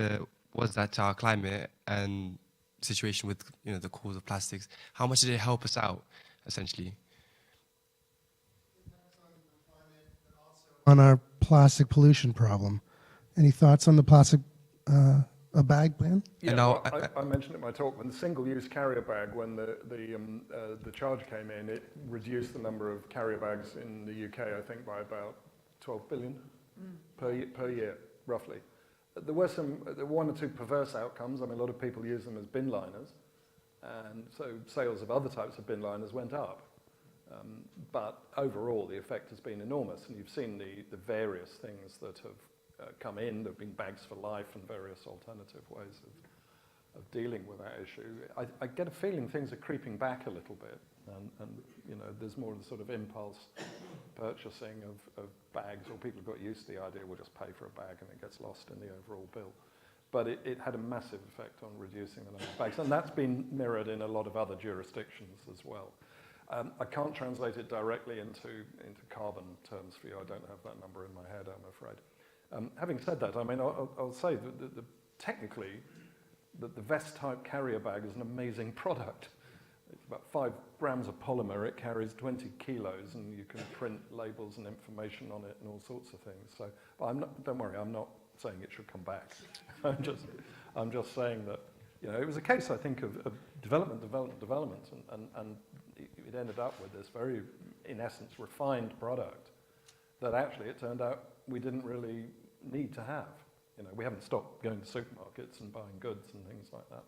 was that to our climate and situation with the cause of plastics? How much did it help us out, essentially? On our plastic pollution problem. Any thoughts on the plastic a bag ban? Yeah, now, I mentioned in my talk, when the single-use carrier bag, when the charge came in, it reduced the number of carrier bags in the UK, I think, by about 12 billion per year, roughly. There were one or two perverse outcomes. I mean, a lot of people use them as bin liners, and so sales of other types of bin liners went up. But overall, the effect has been enormous, and you've seen the various things that have come in. There have been bags for life and various alternative ways of dealing with that issue. I get a feeling things are creeping back a little bit, and there's more of the sort of impulse purchasing of bags, or people have got used to the idea we'll just pay for a bag and it gets lost in the overall bill. But it had a massive effect on reducing the number of bags, and that's been mirrored in a lot of other jurisdictions as well. I can't translate it directly into carbon terms for you. I don't have that number in my head, I'm afraid. Having said that, I mean, I'll say that technically, the vest-type carrier bag is an amazing product. It's about 5 grams of polymer. It carries 20 kilos, and you can print labels and information on it and all sorts of things. So, don't worry, I'm not saying it should come back. I'm just saying that it was a case, I think, of development, and it ended up with this very, in essence, refined product that actually it turned out we didn't really need to have. We haven't stopped going to supermarkets and buying goods and things like that.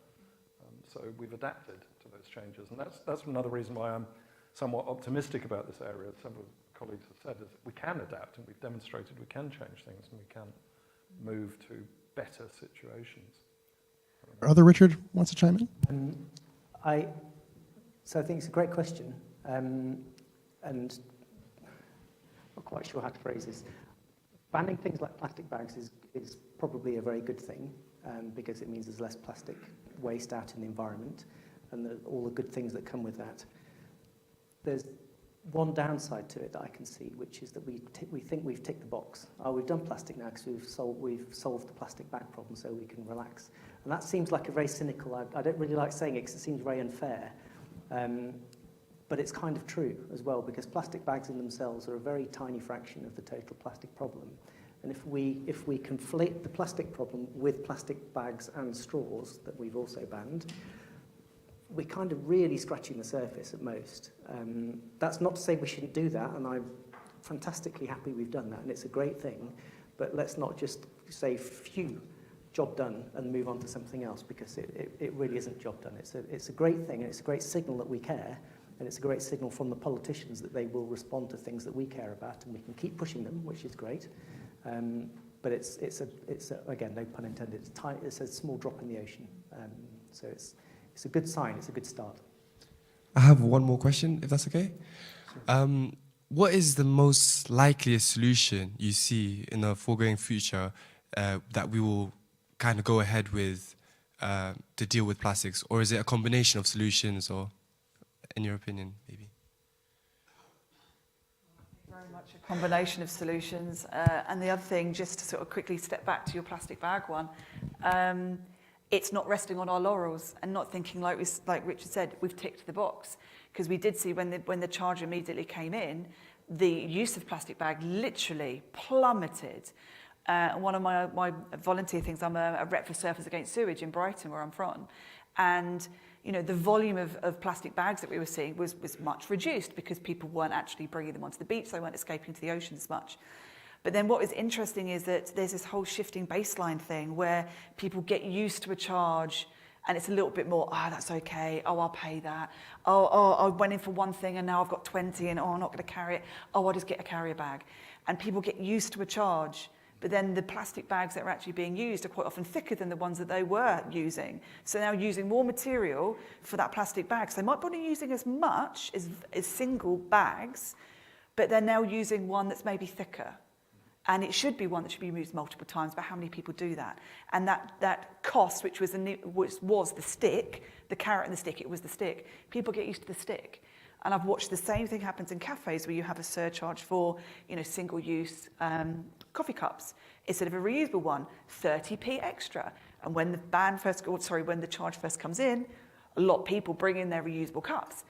So we've adapted to those changes. And that's another reason why I'm somewhat optimistic about this area. Several colleagues have said is that we can adapt, and we've demonstrated we can change things, and we can move to better situations. Our other Richard wants to chime in? So I think it's a great question, and I'm not quite sure how to phrase this. Banning things like plastic bags is probably a very good thing, because it means there's less plastic waste out in the environment, and all the good things that come with that. There's one downside to it that I can see, which is that we think we've ticked the box. Oh, we've done plastic now because we've solved the plastic bag problem, so we can relax. And that seems like a very cynical, I don't really like saying it because it seems very unfair. But it's kind of true as well, because plastic bags in themselves are a very tiny fraction of the total plastic problem. And if we conflate the plastic problem with plastic bags and straws that we've also banned, we're kind of really scratching the surface at most. That's not to say we shouldn't do that, and I'm fantastically happy we've done that, and it's a great thing. But let's not just say, phew, job done, and move on to something else, because it really isn't job done. It's a great thing, and it's a great signal that we care, and it's a great signal from the politicians that they will respond to things that we care about, and we can keep pushing them, which is great. But it's again, no pun intended, it's a small drop in the ocean. So it's a good sign, it's a good start. I have one more question, if that's okay. Sure. What is the most likeliest solution you see in the foregoing future that we will kind of go ahead with to deal with plastics? Or is it a combination of solutions, or in your opinion, maybe? Very much a combination of solutions. And the other thing, just to sort of quickly step back to your plastic bag one, it's not resting on our laurels and not thinking, like Richard said, we've ticked the box. Because we did see when the charge immediately came in, the use of plastic bag literally plummeted. One of my volunteer things, I'm a rep for Surfers Against Sewage in Brighton, where I'm from. And you know, the volume of plastic bags that we were seeing was much reduced because people weren't actually bringing them onto the beach, they weren't escaping to the ocean as much. But then what was interesting is that there's this whole shifting baseline thing where people get used to a charge and it's a little bit more, that's okay, I'll pay that. I went in for one thing and now I've got 20 and I'm not going to carry it. I'll just get a carrier bag. And people get used to a charge, but then the plastic bags that are actually being used are quite often thicker than the ones that they were using. So now using more material for that plastic bag. So they might not be using as much as single bags, but they're now using one that's maybe thicker. And it should be one that should be used multiple times, but how many people do that? And that cost, which was the stick, the carrot and the stick, it was the stick. People get used to the stick. And I've watched the same thing happens in cafes where you have a surcharge for, single-use coffee cups. Instead of a reusable one, 30p extra. And when the charge first comes in, a lot of people bring in their reusable cups.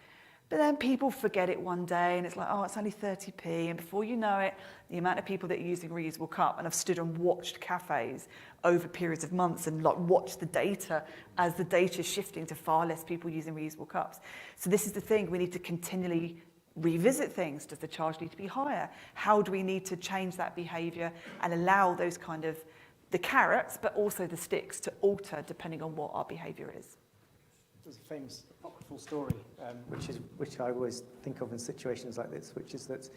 But then people forget it one day and it's like, it's only 30p. And before you know it, the amount of people that are using reusable cup, and I've stood and watched cafes over periods of months and watched the data as the data is shifting to far less people using reusable cups. So this is the thing, we need to continually revisit things. Does the charge need to be higher? How do we need to change that behavior and allow those kind of, the carrots, but also the sticks to alter depending on what our behavior is? There's a famous apocryphal story, which I always think of in situations like this, which is that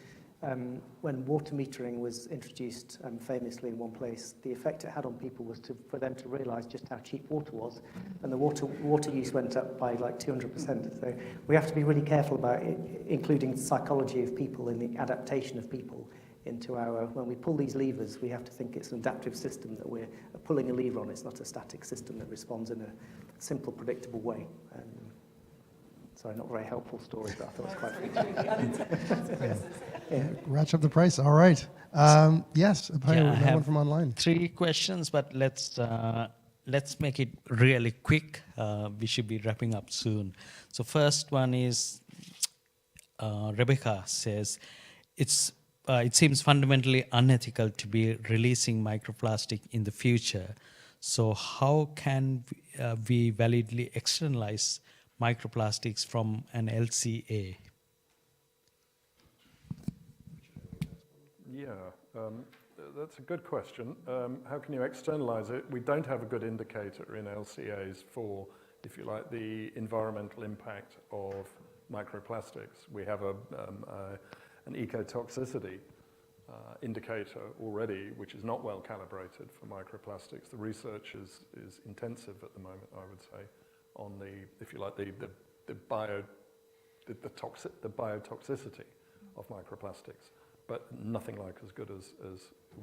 when water metering was introduced famously in one place, the effect it had on people was for them to realise just how cheap water was, and the water use went up by like 200%. So we have to be really careful about including psychology of people and the adaptation of people into when we pull these levers, we have to think it's an adaptive system that we're pulling a lever on. It's not a static system that responds in a simple, predictable way. Sorry, not a very helpful story, but I thought it was quite funny. Ratchet up the price. All right. Yes, another one from online. 3 questions, but let's make it really quick. We should be wrapping up soon. So first one is Rebecca says, it seems fundamentally unethical to be releasing microplastic in the future. So how can we validly externalize microplastics from an LCA? Yeah, that's a good question. How can you externalize it? We don't have a good indicator in LCAs for if you like, the environmental impact of microplastics. We have an ecotoxicity indicator already, which is not well calibrated for microplastics. The research is intensive at the moment, I would say, on the, if you like, the biotoxicity of microplastics, but nothing like as good as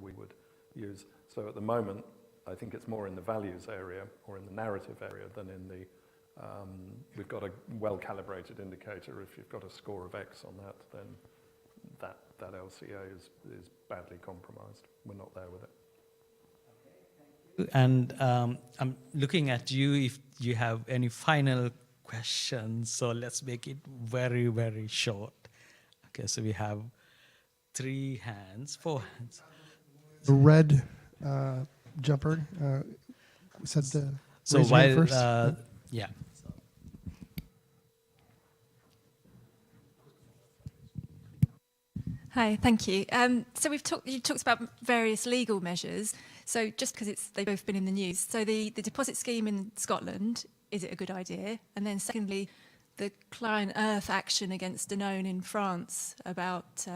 we would use. So at the moment, I think it's more in the values area or in the narrative area than in the, we've got a well-calibrated indicator. If you've got a score of X on that, then that LCA is badly compromised. We're not there with it. And I'm looking at you if you have any final questions. So let's make it very, very short. Okay, so we have 4 hands. The red jumper said to So raise your hand while, first. yeah. Hi, thank you. So you talked about various legal measures. So just because they've both been in the news. So the deposit scheme in Scotland, is it a good idea? And then secondly, the Client Earth action against Danone in France about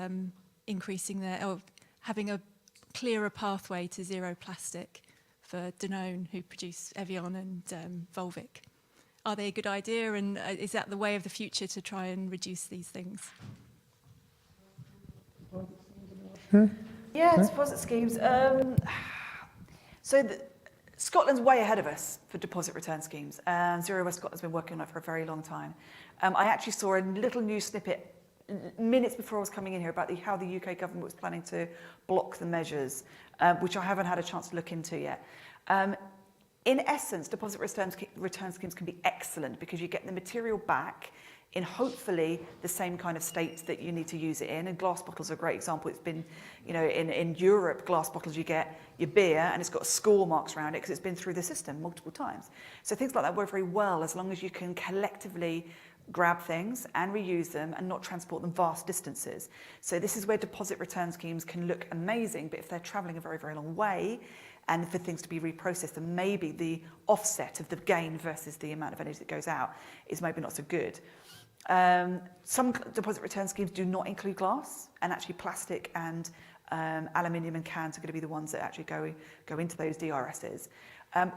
increasing or having a clearer pathway to zero plastic for Danone, who produce Evian and Volvic. Are they a good idea, and is that the way of the future to try and reduce these things? Yeah, deposit schemes. Scotland's way ahead of us for deposit return schemes. Zero Waste Scotland's been working on it for a very long time. I actually saw a little news snippet minutes before I was coming in here about how the UK government was planning to block the measures, which I haven't had a chance to look into yet. In essence, deposit return schemes can be excellent because you get the material back in hopefully the same kind of state that you need to use it in. And glass bottles are a great example. It's been, in Europe, glass bottles, you get your beer and it's got score marks around it because it's been through the system multiple times. So things like that work very well as long as you can collectively grab things and reuse them and not transport them vast distances. So this is where deposit return schemes can look amazing, but if they're traveling a very, very long way and for things to be reprocessed, then maybe the offset of the gain versus the amount of energy that goes out is maybe not so good. Some deposit return schemes do not include glass, and actually plastic and aluminium and cans are going to be the ones that actually go into those DRSs.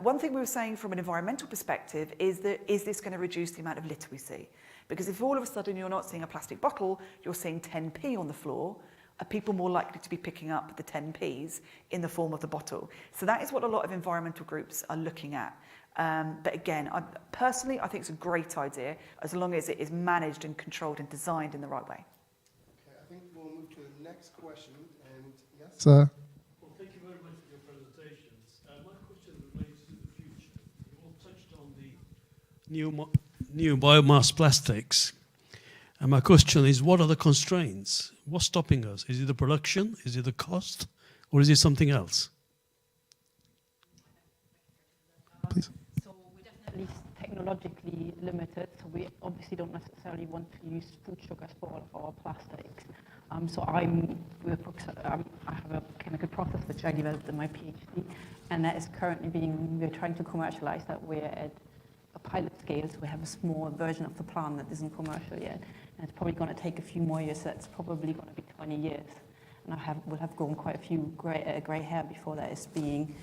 One thing we were saying from an environmental perspective is this going to reduce the amount of litter we see? Because if all of a sudden you're not seeing a plastic bottle, you're seeing 10p on the floor, are people more likely to be picking up the 10p's in the form of the bottle? So that is what a lot of environmental groups are looking at. But again, personally, I think it's a great idea as long as it is managed and controlled and designed in the right way. Okay, I think we'll move to the next question. And yes, Well, thank you very much for your presentations. My question relates to the future. You all touched on the new biomass plastics. And my question is, what are the constraints? What's stopping us? Is it the production? Is it the cost? Or is it something else? please. So we're definitely technologically limited, so we obviously don't necessarily want to use food sugars for all of our plastics. I have a chemical process which I developed in my PhD, and that is currently we're trying to commercialize that. We're at a pilot scale, so we have a small version of the plant that isn't commercial yet, and it's probably going to take a few more years. That's probably going to be 20 years, and we'll have grown quite a few grey hair before that is being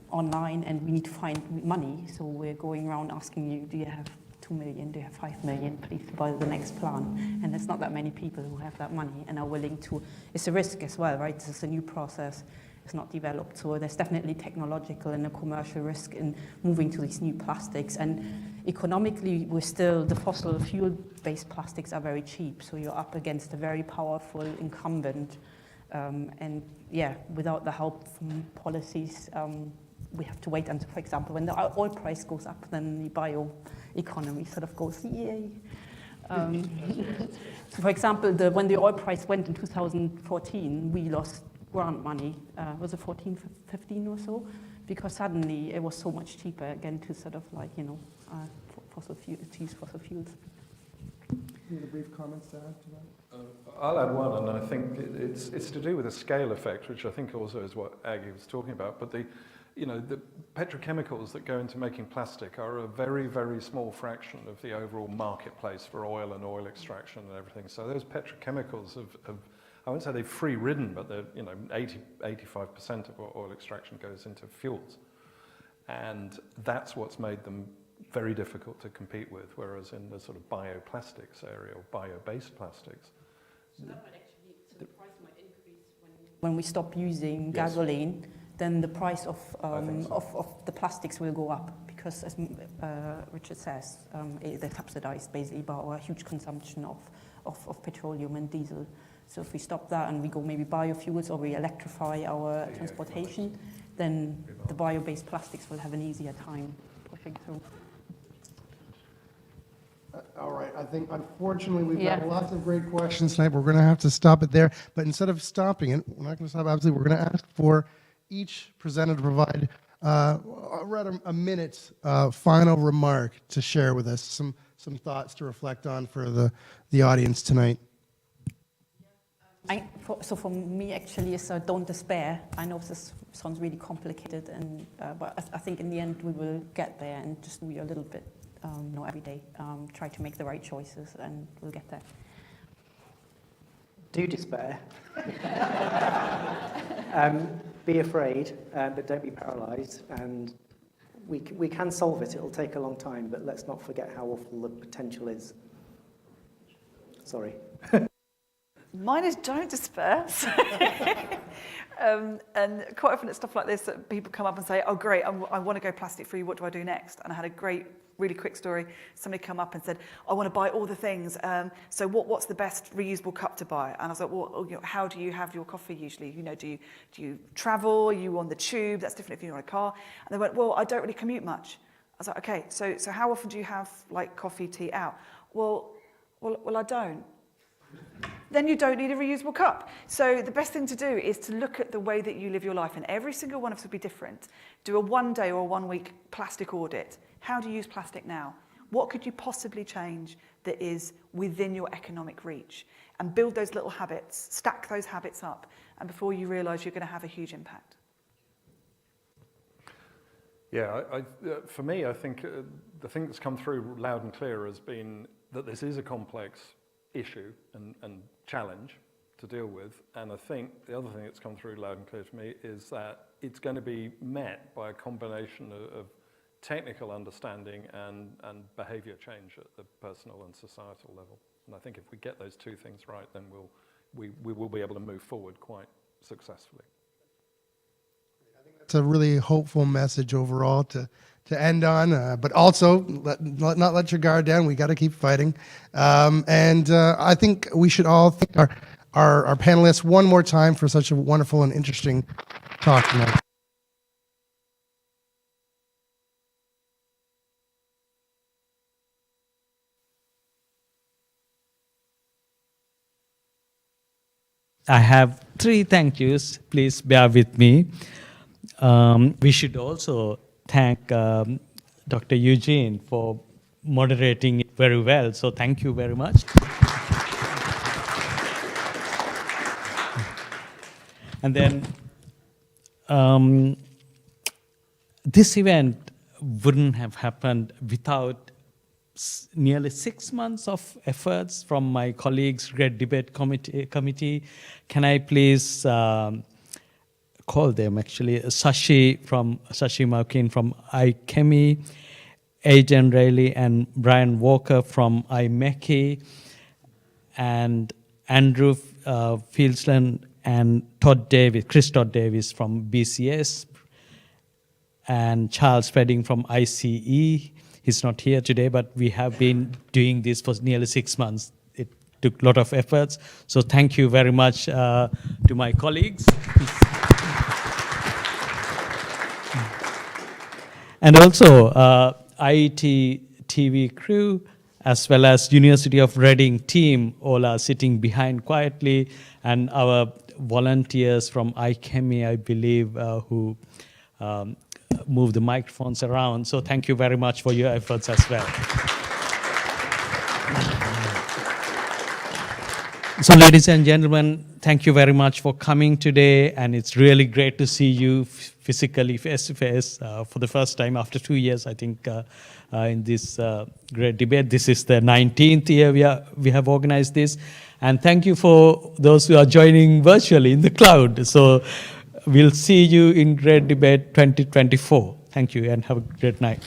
online, and we need to find money. So we're going around asking you, do you have 2 million, do you have 5 million, please, to buy the next plant? And there's not that many people who have that money and are willing to. It's a risk as well, right? This is a new process. It's not developed. So there's definitely technological and a commercial risk in moving to these new plastics. And economically, the fossil fuel-based plastics are very cheap. So you're up against a very powerful incumbent. And yeah, without the help from policies, we have to wait until, for example, when the oil price goes up, then the bioeconomy sort of goes, yay. So for example, when the oil price went in 2014, we lost grant money, was it 14, 15 or so? Because suddenly it was so much cheaper, again, to sort of like, to use fossil fuels. Any brief comments to add to that? I'll add one, and I think it's to do with the scale effect, which I think also is what Aggie was talking about. But you know, the petrochemicals that go into making plastic are a very, very small fraction of the overall marketplace for oil and oil extraction and everything. So those petrochemicals have I wouldn't say they've free-ridden, but they're, you know, 85% of oil extraction goes into fuels. And that's what's made them very difficult to compete with, whereas in the sort of bioplastics area or bio-based plastics. So that might actually, so the price might increase when we stop using gasoline, then the price of the plastics will go up because, as Richard says, they're subsidized basically by our huge consumption of petroleum and diesel. So if we stop that and we go maybe biofuels or we electrify our transportation, then the bio-based plastics will have an easier time pushing through. All right, I think unfortunately we've got lots of great questions tonight. We're going to have to stop it there. But instead of stopping it, we're not going to stop. Absolutely, we're going to ask for each presenter to provide rather a minute's final remark to share with us, some thoughts to reflect on for the audience tonight. So for me, actually, is don't despair. I know this sounds really complicated, and but I think in the end we will get there, and just be a little bit, every day, try to make the right choices, and we'll get there. Do despair. Be afraid, but don't be paralysed. And we can solve it. It'll take a long time, but let's not forget how awful the potential is. Sorry. Mine is don't despair. And quite often at stuff like this, people come up and say, oh, great, I want to go plastic free. What do I do next? And I had a great, really quick story. Somebody come up and said, I want to buy all the things. So what's the best reusable cup to buy? And I was like, well, you know, how do you have your coffee usually? You know, do you travel? Are you on the tube? That's different if you're on a car. And they went, well, I don't really commute much. I was like, okay, so how often do you have like coffee, tea out? Well, I don't. Then you don't need a reusable cup. So the best thing to do is to look at the way that you live your life, and every single one of us will be different. Do a 1 day or 1 week plastic audit. How do you use plastic now? What could you possibly change that is within your economic reach? And build those little habits, stack those habits up, and before you realise you're going to have a huge impact. Yeah, for me, I think the thing that's come through loud and clear has been that this is a complex issue and challenge to deal with. And I think the other thing that's come through loud and clear to me is that it's going to be met by a combination of technical understanding and behaviour change at the personal and societal level. And I think if we get those two things right, then we will be able to move forward quite successfully. It's a really hopeful message overall to end on, but also not let your guard down. We got to keep fighting. And I think we should all thank our panelists one more time for such a wonderful and interesting talk tonight. I have 3 thank yous. Please bear with me. We should also thank Dr. Eugene for moderating it very well. So thank you very much. And then this event wouldn't have happened without nearly 6 months of efforts from my colleagues, Great Debate Committee. Can I please call them actually? Sashi Maukin from iChemy, Aiden Rayleigh and Brian Walker from iMechie, and Andrew Fieldsland and Chris Todd Davis from BCS, and Charles Redding from ICE. He's not here today, but we have been doing this for nearly 6 months. It took a lot of efforts. So thank you very much to my colleagues. And also IET TV crew, as well as University of Reading team, all are sitting behind quietly, and our volunteers from iChemy, I believe, who move the microphones around. So thank you very much for your efforts as well. So, ladies and gentlemen, thank you very much for coming today, and it's really great to see you physically, face to face, for the first time after 2 years, I think, in this great debate. This is the 19th year we have organized this, and thank you for those who are joining virtually in the cloud. So, we'll see you in Great Debate 2024. Thank you, and have a great night.